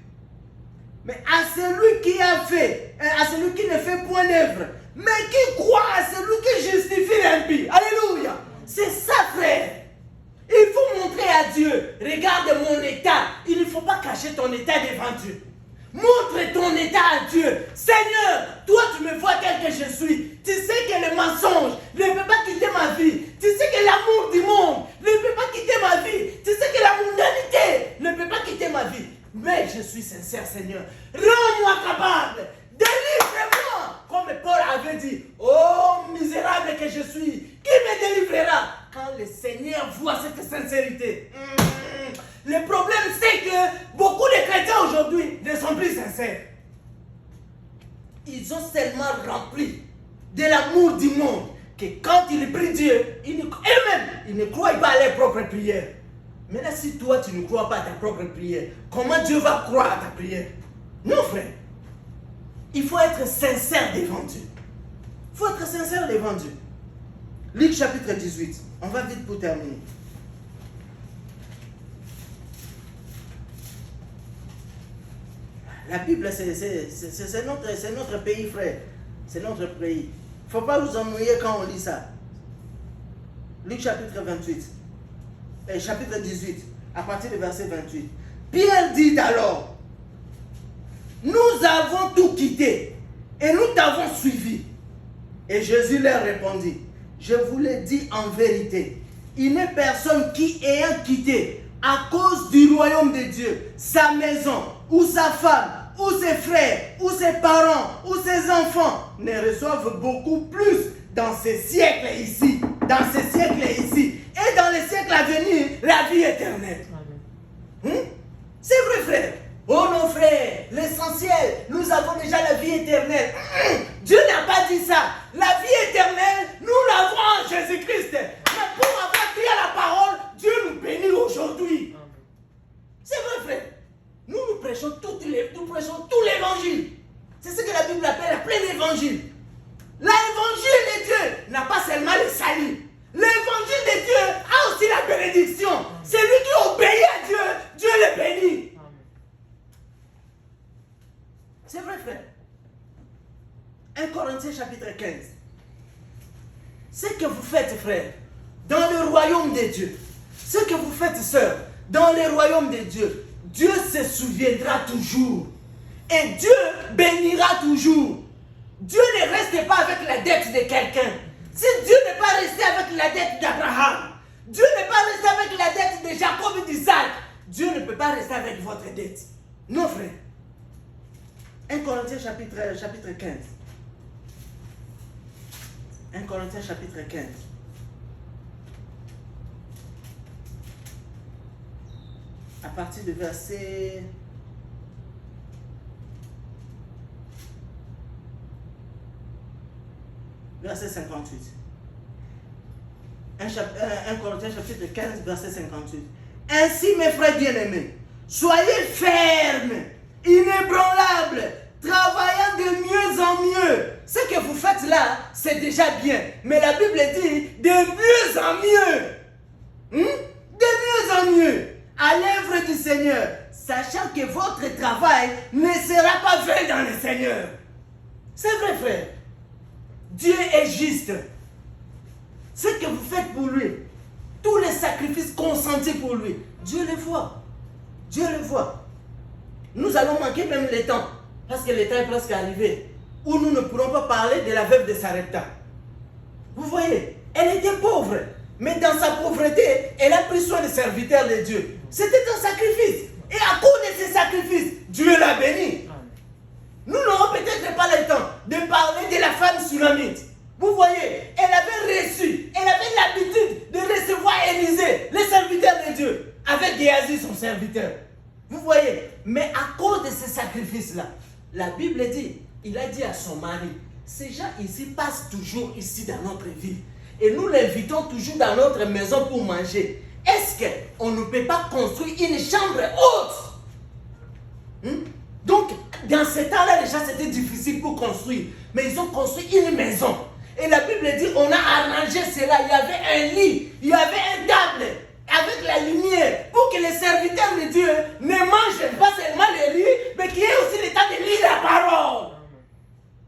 Mais à celui qui a fait, à celui qui ne fait point d'œuvre, mais qui croit à celui qui justifie l'impie. Alléluia. C'est ça, frère. Il faut montrer à Dieu, regarde mon état. Il ne faut pas cacher ton état devant Dieu. Montre ton état à Dieu. Seigneur, toi tu me vois tel que je suis. Tu sais que le mensonge ne peut pas quitter ma vie. Tu sais que l'amour du monde ne peut pas quitter ma vie. Tu sais que la mondanité ne peut pas quitter ma vie. Mais je suis sincère, Seigneur. Rends-moi capable. Délivre-moi. Comme Paul avait dit, oh misérable que je suis, qui me délivrera? Quand le Seigneur voit cette sincérité. Le problème, c'est que beaucoup de chrétiens aujourd'hui ne sont plus sincères. Ils ont seulement rempli de l'amour du monde que quand ils prient Dieu, eux-mêmes, ils ne croient pas à leur propre prière. Maintenant, si toi, tu ne crois pas à ta propre prière, comment Dieu va croire à ta prière? Non, frère. Il faut être sincère devant Dieu. Il faut être sincère devant Dieu. Luc chapitre 18. On va vite pour terminer. La Bible, c'est notre pays, frère. C'est notre pays. Il ne faut pas vous ennuyer quand on lit ça. Luc chapitre 28. Chapitre 18, à partir du verset 28. Pierre dit alors, nous avons tout quitté et nous t'avons suivi. Et Jésus leur répondit, je vous le dis en vérité, il n'est personne qui ayant quitté à cause du royaume de Dieu, sa maison, ou sa femme, ou ses frères, ou ses parents, ou ses enfants, ne reçoivent beaucoup plus dans ces siècles ici, et dans les siècles à venir, la vie éternelle. C'est vrai, frère. Oh non, frère, l'essentiel, nous avons déjà la vie éternelle. Dieu n'a pas dit ça. La vie éternelle, nous l'avons en Jésus-Christ. Mais pour avoir pris à la parole, Dieu nous bénit aujourd'hui. C'est vrai, frère. Nous prêchons tout l'évangile. C'est ce que la Bible appelle la pleine évangile. L'évangile de Dieu n'a pas seulement le salut. L'évangile de Dieu a aussi la bénédiction. Celui qui obéit à Dieu, Dieu le bénit. C'est vrai, frère. 1 Corinthiens chapitre 15. Ce que vous faites, frère, dans le royaume de Dieu, ce que vous faites, sœur, dans le royaume de Dieu, Dieu se souviendra toujours. Et Dieu bénira toujours. Dieu ne reste pas avec la dette de quelqu'un. Si Dieu n'est pas resté avec la dette d'Abraham, Dieu n'est pas resté avec la dette de Jacob et d'Isaac, Dieu ne peut pas rester avec votre dette. Non, frère. 1 Corinthiens chapitre 15. 1 Corinthiens chapitre 15. À partir du verset... Verset 58. 1 Corinthiens chapitre 15, verset 58. Ainsi, mes frères bien-aimés, soyez fermes, inébranlables, travaillant de mieux en mieux. Ce que vous faites là, c'est déjà bien. Mais la Bible dit de mieux en mieux. De mieux en mieux. À l'œuvre du Seigneur, sachant que votre travail ne sera pas vain dans le Seigneur. C'est vrai, frère. Dieu est juste. Ce que vous faites pour lui, tous les sacrifices consentis pour lui, Dieu le voit. Dieu le voit. Nous allons manquer même le temps, parce que le temps est presque arrivé, où nous ne pourrons pas parler de la veuve de Sarepta. Vous voyez, elle était pauvre, mais dans sa pauvreté, elle a pris soin des serviteurs de Dieu. C'était un sacrifice. Et à cause de ces sacrifices, Dieu l'a béni. Nous n'aurons peut-être pas le temps de parler de la femme sunamite. Vous voyez, elle avait l'habitude de recevoir Élisée, le serviteur de Dieu, avec Géasi, son serviteur. Vous voyez, mais à cause de ces sacrifices-là, la Bible dit, il a dit à son mari, ces gens ici passent toujours ici dans notre ville. Et nous l'invitons toujours dans notre maison pour manger. Est-ce qu'on ne peut pas construire une chambre autre? Donc, dans ce temps-là, déjà, c'était difficile pour construire. Mais ils ont construit une maison. Et la Bible dit, on a arrangé cela. Il y avait un lit, il y avait une table avec la lumière pour que les serviteurs de Dieu ne mangent pas seulement le lit, mais qu'il y ait aussi le temps de lire la parole.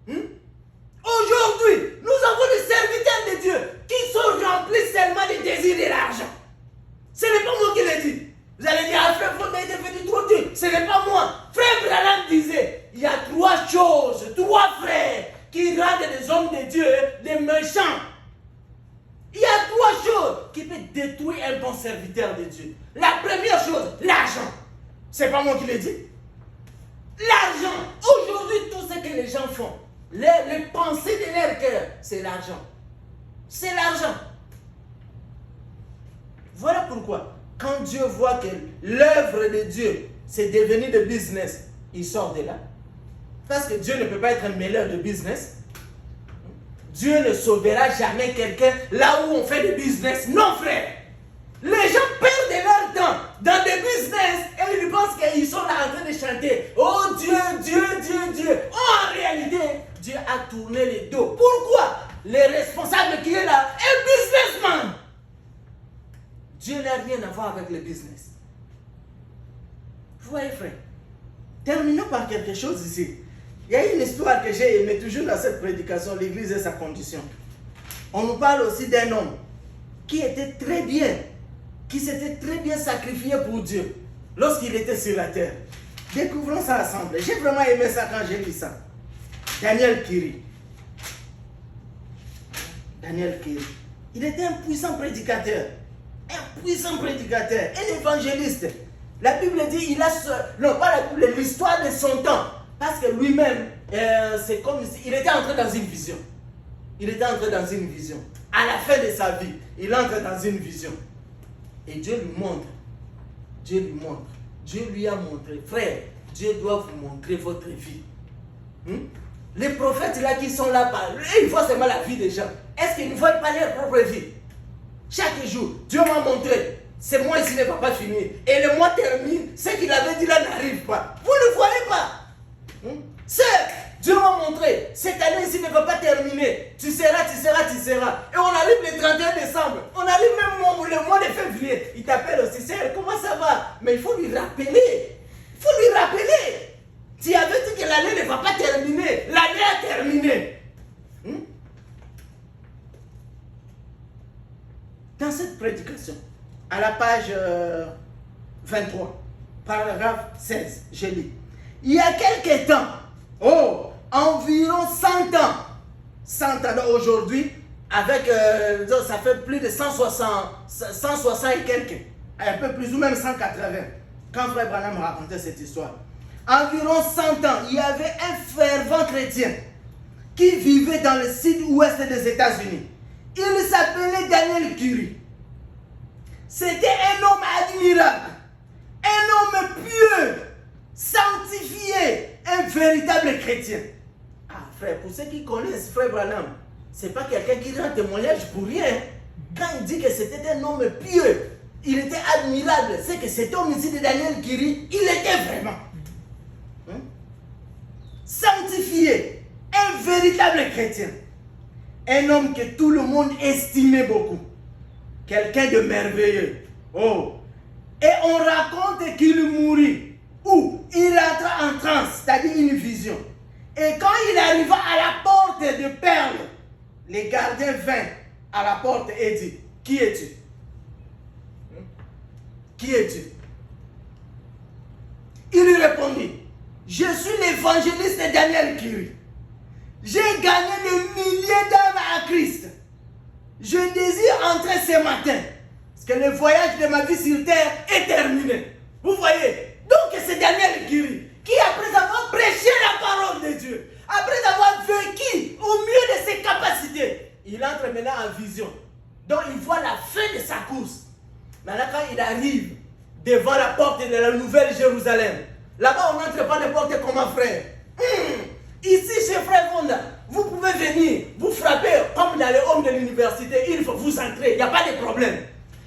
Aujourd'hui, nous avons des serviteurs de Dieu qui sont remplis seulement du désir de l'argent. Ce n'est pas moi qui l'ai dit. Vous allez dire, ah frère, vous avez devenu trop dur. Ce n'est pas moi. Frère Branham disait, il y a 3 choses, 3 frères qui rendent des hommes de Dieu des méchants. Il y a 3 choses qui peuvent détruire un bon serviteur de Dieu. La première chose, l'argent. Ce n'est pas moi qui l'ai dit. L'argent. Aujourd'hui, tout ce que les gens font, les pensées de leur cœur, c'est l'argent. C'est l'argent. Voilà pourquoi, quand Dieu voit que l'œuvre de Dieu, c'est devenu de business, il sort de là. Parce que Dieu ne peut pas être un mêleur de business. Dieu ne sauvera jamais quelqu'un là où on fait du business. Non, frère. Les gens perdent leur temps dans des business et ils pensent qu'ils sont là en train de chanter. Oh Dieu, Dieu, Dieu, Dieu. Oh, en réalité, Dieu a tourné les dos. Pourquoi? Le responsable qui est là est un businessman. Dieu n'a rien à voir avec le business. Vous voyez, frère. Terminons par quelque chose ici. Il y a une histoire que j'ai aimée toujours dans cette prédication, l'Église et sa condition. On nous parle aussi d'un homme qui était très bien, qui s'était très bien sacrifié pour Dieu lorsqu'il était sur la terre. Découvrons ça ensemble. J'ai vraiment aimé ça quand j'ai lu ça. Daniel Kiri. Daniel Kiri. Il était un puissant prédicateur. Un puissant prédicateur. Un évangéliste. La Bible dit, il a non pas la Bible, l'histoire de son temps. Parce que lui-même, c'est comme il était entré dans une vision. Il était entré dans une vision. À la fin de sa vie, il entre dans une vision. Et Dieu lui montre. Dieu lui montre. Dieu lui a montré. Frère, Dieu doit vous montrer votre vie. Les prophètes là qui sont là, ils voient seulement la vie des gens. Est-ce qu'ils ne voient pas leur propre vie? Chaque jour, Dieu m'a montré. Ce mois ici ne va pas finir. Et le mois termine. Ce qu'il avait dit là n'arrive pas. Vous ne voyez pas. Dieu m'a montré. Cette année ici ne va pas terminer. Tu seras. Et on arrive le 31 décembre. On arrive même le mois de février. Il t'appelle aussi. Sœur, comment ça va? Mais il faut lui rappeler. Tu avais dit que l'année ne va pas terminer. L'année a terminé. Dans cette prédication, à la page 23, paragraphe 16, je lis. Il y a quelques temps, environ 100 ans, 100 ans aujourd'hui, avec, ça fait plus de 160 et quelques, un peu plus ou même 180, quand Frère Branham me racontait cette histoire. Environ 100 ans, il y avait un fervent chrétien qui vivait dans le sud-ouest des États-Unis. Il s'appelait Daniel Kiri. C'était un homme admirable, un homme pieux, sanctifié, un véritable chrétien. Ah frère, pour ceux qui connaissent Frère Branham, ce n'est pas quelqu'un qui rend témoignage pour rien. Quand il dit que c'était un homme pieux, il était admirable, c'est que cet homme ici de Daniel Kiri, il était vraiment sanctifié, un véritable chrétien. Un homme que tout le monde estimait beaucoup. Quelqu'un de merveilleux. Et on raconte qu'il mourut. Ou il entra en transe, c'est-à-dire une vision. Et quand il arriva à la porte de perles, les gardiens vinrent à la porte et dit, qui es-tu? Qui es-tu? Il lui répondit, je suis l'évangéliste Daniel Kiri. J'ai gagné des milliers d'âmes à Christ. Je désire entrer ce matin. Parce que le voyage de ma vie sur terre est terminé. Vous voyez? Donc c'est Daniel Kiri qui, après avoir prêché la parole de Dieu, après avoir vécu au mieux de ses capacités, il entre maintenant en vision. Donc il voit la fin de sa course. Maintenant quand il arrive devant la porte de la Nouvelle Jérusalem, là-bas on n'entre pas n'importe comment, frère. Ici, chez Frère Vonda, vous pouvez venir, vous frapper comme dans les hommes de l'université, il faut vous entrer, il n'y a pas de problème.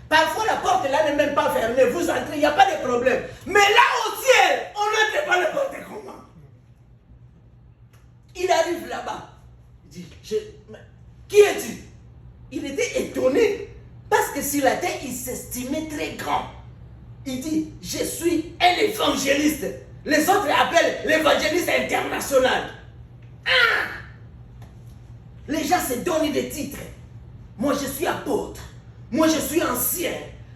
Parfois, la porte là n'est même pas fermée, vous entrez, il n'y a pas de problème. Mais là au ciel, on n'entre pas n'importe comment. Il arrive là-bas, il dit, qui es-tu? Il était étonné, parce que sur la terre, il s'estimait très grand. Il dit, je suis un évangéliste. Les autres appellent l'évangéliste international. Ah! Les gens se donnent des titres. Moi, je suis apôtre. Moi, je suis ancien.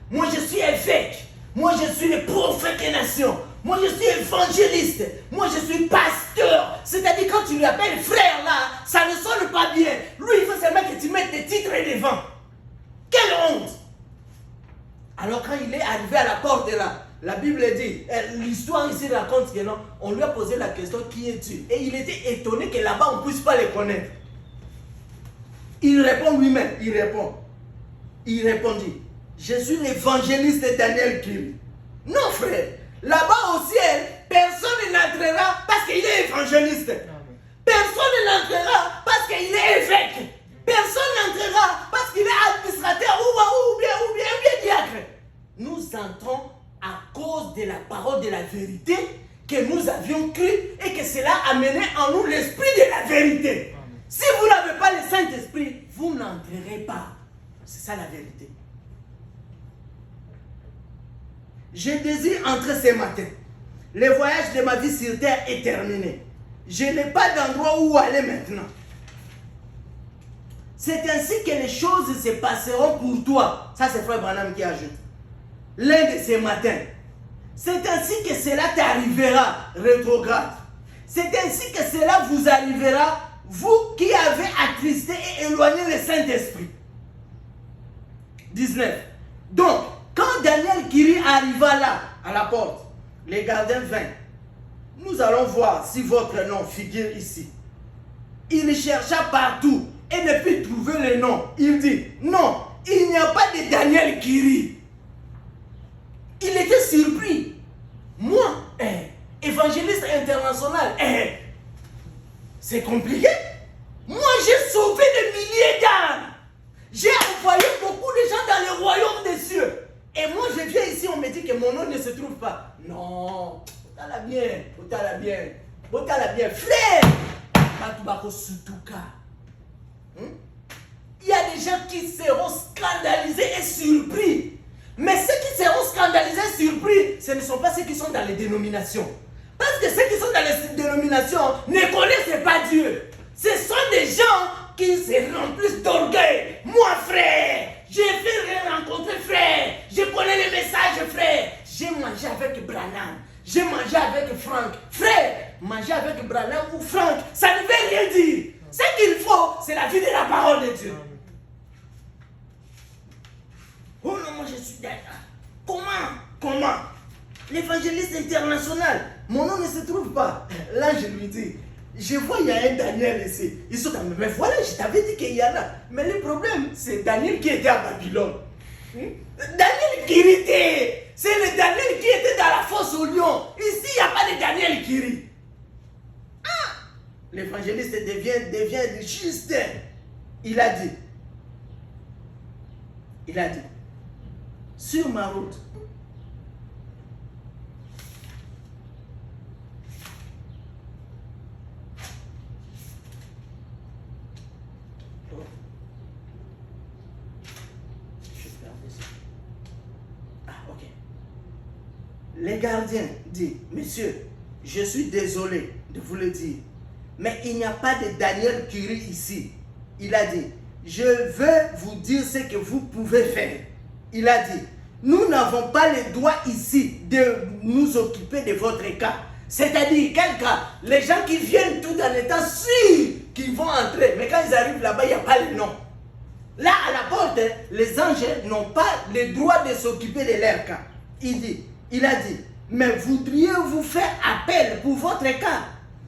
Moi, je suis évêque. Moi, je suis le prophète des nations. Moi, je suis évangéliste. Moi, je suis pasteur. C'est-à-dire, quand tu lui appelles frère, là, ça ne sonne pas bien. Lui, il faut seulement que tu mettes des titres devant. Quelle honte! Alors, quand il est arrivé à la porte, là, la Bible dit, l'histoire ici raconte que non, on lui a posé la question, qui es-tu? Et il était étonné que là-bas, on ne puisse pas les connaître. Il répond lui-même, il répondit, je suis l'évangéliste Daniel Kiri. Non frère, là-bas au ciel, personne n'entrera parce qu'il est évangéliste. Personne n'entrera parce qu'il est évêque. Personne n'entrera parce qu'il est administrateur ou bien diacre. Nous entrons à cause de la parole de la vérité que nous avions cru et que cela a mené en nous l'esprit de la vérité. Si vous n'avez pas le Saint-Esprit, vous n'entrerez pas. C'est ça la vérité. Je désire entrer ce matin. Le voyage de ma vie sur terre est terminé. Je n'ai pas d'endroit où aller maintenant. C'est ainsi que les choses se passeront pour toi. Ça, c'est Frère Branham qui ajoute. L'un de ces matins. C'est ainsi que cela t'arrivera, rétrograde. C'est ainsi que cela vous arrivera, vous qui avez attristé et éloigné le Saint-Esprit. 19. Donc, quand Daniel Kiri arriva là, à la porte, les gardiens vinrent. Nous allons voir si votre nom figure ici. Il chercha partout et ne put trouver le nom. Il dit, non, il n'y a pas de Daniel Kiri. Il était surpris. Moi, évangéliste international, c'est compliqué. Moi, j'ai sauvé des milliers d'âmes. J'ai envoyé beaucoup de gens dans le royaume des cieux. Et moi, je viens ici, on me dit que mon nom ne se trouve pas. Non, t'as bien. Frère, il y a des gens qui seront scandalisés et surpris. Mais ceux qui seront scandalisés et surpris, ce ne sont pas ceux qui sont dans les dénominations. Parce que ceux qui sont dans les dénominations ne connaissent pas Dieu. Ce sont des gens qui se remplissent d'orgueil. Moi, frère, j'ai fait rencontrer frère. Je connais les messages, frère. J'ai mangé avec Branham. J'ai mangé avec Franck. Frère, manger avec Branham ou Franck, ça ne veut rien dire. Ce qu'il faut, c'est la vie de la parole de Dieu. Oh non, moi je suis d'accord. Comment? L'évangéliste international, mon nom ne se trouve pas. Là, je lui dis, je vois, il y a un Daniel ici. Ils sont dans mais voilà, je t'avais dit qu'il y en a. Mais le problème, c'est Daniel qui était à Babylone. Daniel Kiri, c'est le Daniel qui était dans la fosse au lion. Ici, il n'y a pas de Daniel Kiri. Ah! L'évangéliste devient juste. Il a dit, sur ma route, les gardiens disent, monsieur, je suis désolé de vous le dire, mais il n'y a pas de Daniel Kiri ici. Il a dit, je veux vous dire ce que vous pouvez faire. Il a dit, nous n'avons pas le droit ici de nous occuper de votre cas. C'est-à-dire, quel cas? Les gens qui viennent tout en étant sûrs qu'ils vont entrer, mais quand ils arrivent là-bas, il n'y a pas le nom. Là, à la porte, les anges n'ont pas le droit de s'occuper de leur cas. Il a dit, mais voudriez-vous faire appel pour votre cas?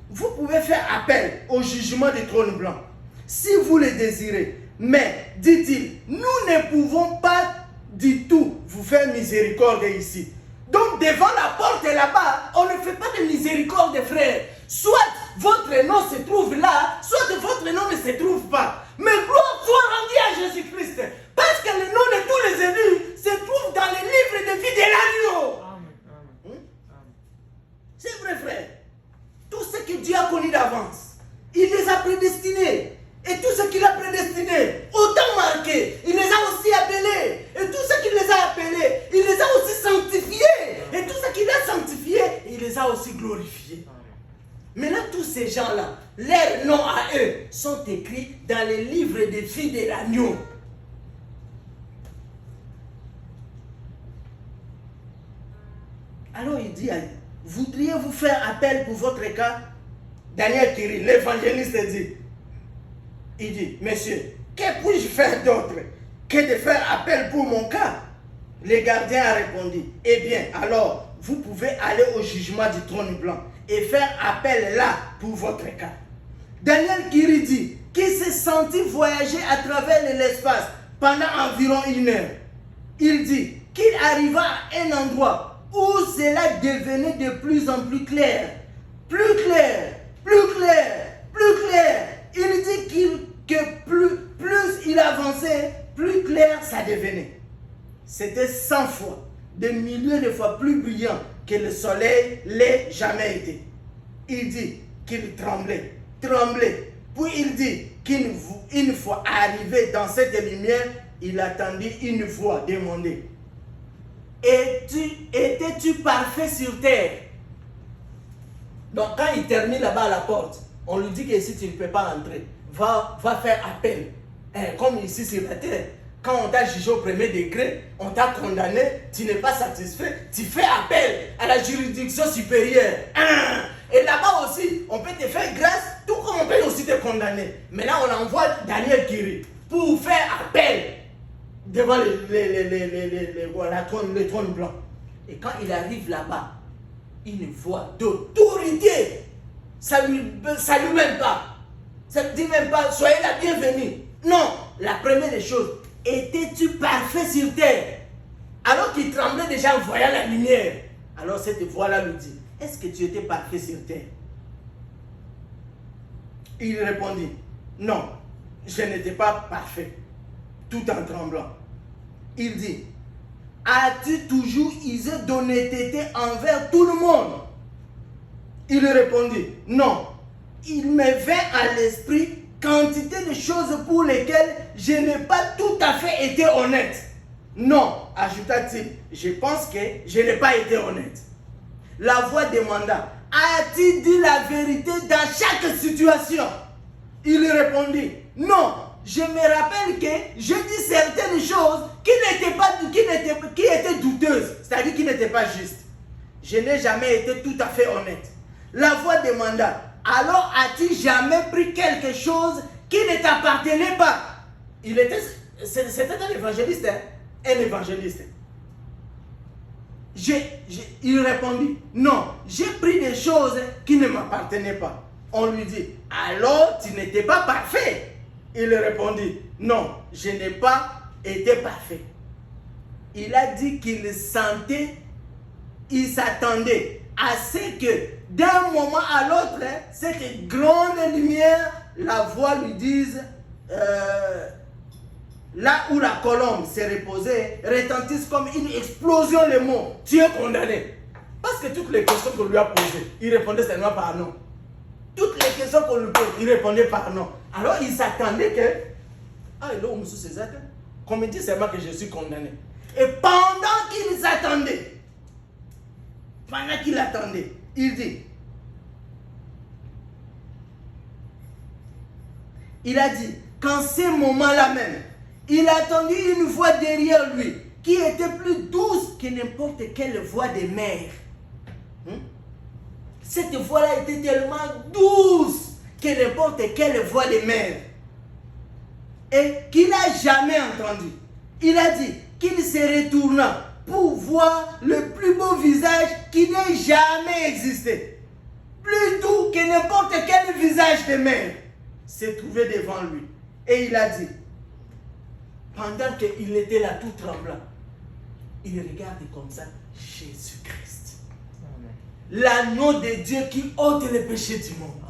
Vous pouvez faire appel au jugement du trône blanc, si vous le désirez. Mais, dit-il, nous ne pouvons pas du tout vous faire miséricorde ici. Donc, devant la porte là-bas, on ne fait pas de miséricorde, frère. Soit votre nom se trouve là, soit votre nom ne se trouve pas. Mais gloire soit rendue à Jésus-Christ. Parce que le nom de tous les élus se trouve dans le livre de vie de l'agneau. C'est vrai, frère. Tout ce que Dieu a connu d'avance, il les a prédestinés. Et tout ce qu'il a prédestiné, autant marqué, il les a aussi appelés. Et tout ce qu'il les a appelés, il les a aussi sanctifiés. Et tout ce qu'il a sanctifié, il les a aussi glorifiés. Maintenant, tous ces gens-là, leurs noms à eux sont écrits dans les livres de vie de l'agneau. Alors il dit, voudriez-vous faire appel pour votre cas? Daniel Kiri, l'évangéliste, dit. Il dit, monsieur, que puis-je faire d'autre que de faire appel pour mon cas? Le gardien a répondu, eh bien, alors, vous pouvez aller au jugement du trône blanc et faire appel là pour votre cas. Daniel Kiri dit qu'il s'est senti voyager à travers l'espace pendant environ 1 heure. Il dit qu'il arriva à un endroit où cela devenait de plus en plus clair. Plus clair, plus clair, plus clair. Il dit que plus il avançait, plus clair ça devenait. C'était 100 fois, des milliers de fois plus brillant que le soleil l'ait jamais été. Il dit qu'il tremblait. Puis il dit qu'une fois arrivé dans cette lumière, il attendit une voix demander, étais-tu parfait sur terre? Donc quand il termine là-bas à la porte, on lui dit que si tu ne peux pas entrer, va faire appel. Comme ici sur la terre, quand on t'a jugé au premier degré, on t'a condamné, tu n'es pas satisfait, tu fais appel à la juridiction supérieure. Et là-bas aussi, on peut te faire grâce, tout comme on peut aussi te condamner. Mais là, on envoie Daniel Kiri pour faire appel devant le trône blanc. Et quand il arrive là-bas, une voix d'autorité, ça lui même pas. Ça ne dit même pas, soyez la bienvenue. Non, la première des choses, étais-tu parfait sur terre? Alors qu'il tremblait déjà en voyant la lumière. Alors cette voix-là lui dit, est-ce que tu étais parfait sur terre? Il répondit, non, je n'étais pas parfait, tout en tremblant. Il dit, as-tu toujours usé d'honnêteté envers tout le monde? Il répondit, non, il me vint à l'esprit quantité de choses pour lesquelles je n'ai pas tout à fait été honnête. Non, ajouta-t-il, je pense que je n'ai pas été honnête. La voix demanda, as-tu dit la vérité dans chaque situation? Il répondit, non, je me rappelle que j'ai dit certaines choses qui étaient douteuses, c'est-à-dire qui n'étaient pas justes. Je n'ai jamais été tout à fait honnête. La voix demanda, alors as-tu jamais pris quelque chose qui ne t'appartenait pas? C'était un évangéliste, un évangéliste. Il répondit, non, j'ai pris des choses qui ne m'appartenaient pas. On lui dit, alors tu n'étais pas parfait. Il répondit, non, je n'ai pas été parfait. Il a dit qu'il s'attendait à ce que d'un moment à l'autre, cette grande lumière, la voix lui dise, là où la colombe s'est reposée, retentisse comme une explosion les mots, tu es condamné. Parce que toutes les questions qu'on lui a posées, il répondait seulement par non. Toutes les questions qu'on lui pose, il répondait par non. Alors il s'attendait que, qu'on me dise seulement que je suis condamné. Et pendant qu'il s'attendait, il dit, il a dit qu'en ces moments-là même, il a entendu une voix derrière lui qui était plus douce que n'importe quelle voix de mère. Cette voix-là était tellement douce que n'importe quelle voix de mère. Et qu'il n'a jamais entendu. Il a dit qu'il se retourna pour voir le plus beau visage qui n'ait jamais existé. Plus doux que n'importe quel visage de mère s'est trouvé devant lui. Et il a dit, pendant qu'il était là tout tremblant, il regarde comme ça Jésus-Christ. L'agneau de Dieu qui ôte les péchés du monde.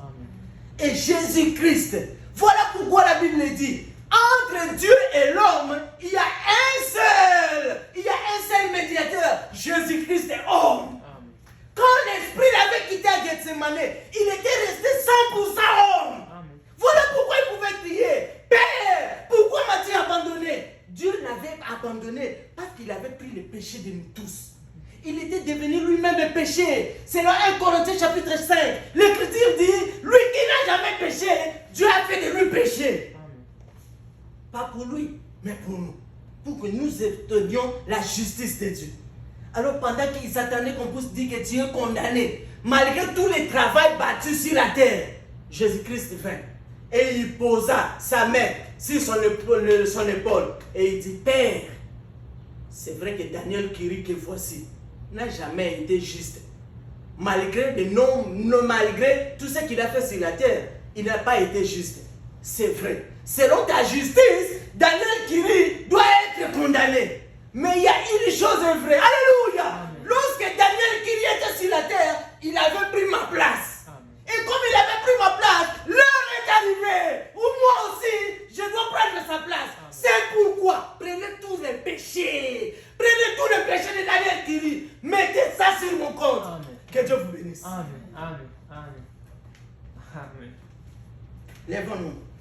et Jésus-Christ. Voilà pourquoi la Bible dit, entre Dieu et l'homme, il y a un seul médiateur, Jésus-Christ est homme. Quand l'Esprit l'avait quitté à Gethsemane, il était resté 100% homme. Voilà pourquoi il pouvait crier, Père, pourquoi m'as-tu abandonné? Dieu l'avait abandonné parce qu'il avait pris le péché de nous tous. Il était devenu lui-même péché. C'est dans 1 Corinthiens chapitre 5. L'Écriture dit, lui qui n'a jamais péché, Dieu a fait de lui péché. Pas pour lui, mais pour nous. Pour que nous obtenions la justice de Dieu. Alors pendant qu'ils s'attendaient qu'on puisse dire que Dieu est condamné, malgré tout le travail battu sur la terre, Jésus-Christ vint. Et il posa sa main sur son épaule. Et il dit, Père, c'est vrai que Daniel qui rit que voici n'a jamais été juste. Malgré malgré tout ce qu'il a fait sur la terre, il n'a pas été juste. C'est vrai. Selon ta justice, Daniel qui rit doit être condamné. Mais il y a une chose vraie. Alléluia. Amen. Lorsque Daniel qui était sur la terre, il avait pris ma place. Amen. Et comme il avait pris ma place, l'heure est arrivée où moi aussi, je dois prendre sa place. Amen. C'est pourquoi, prenez tous les péchés. Prenez tous les péchés de Daniel qui rit. Mettez ça sur mon compte. Amen. Que Dieu vous bénisse.
Amen. Amen. Amen. Amen.
Lèvons-nous.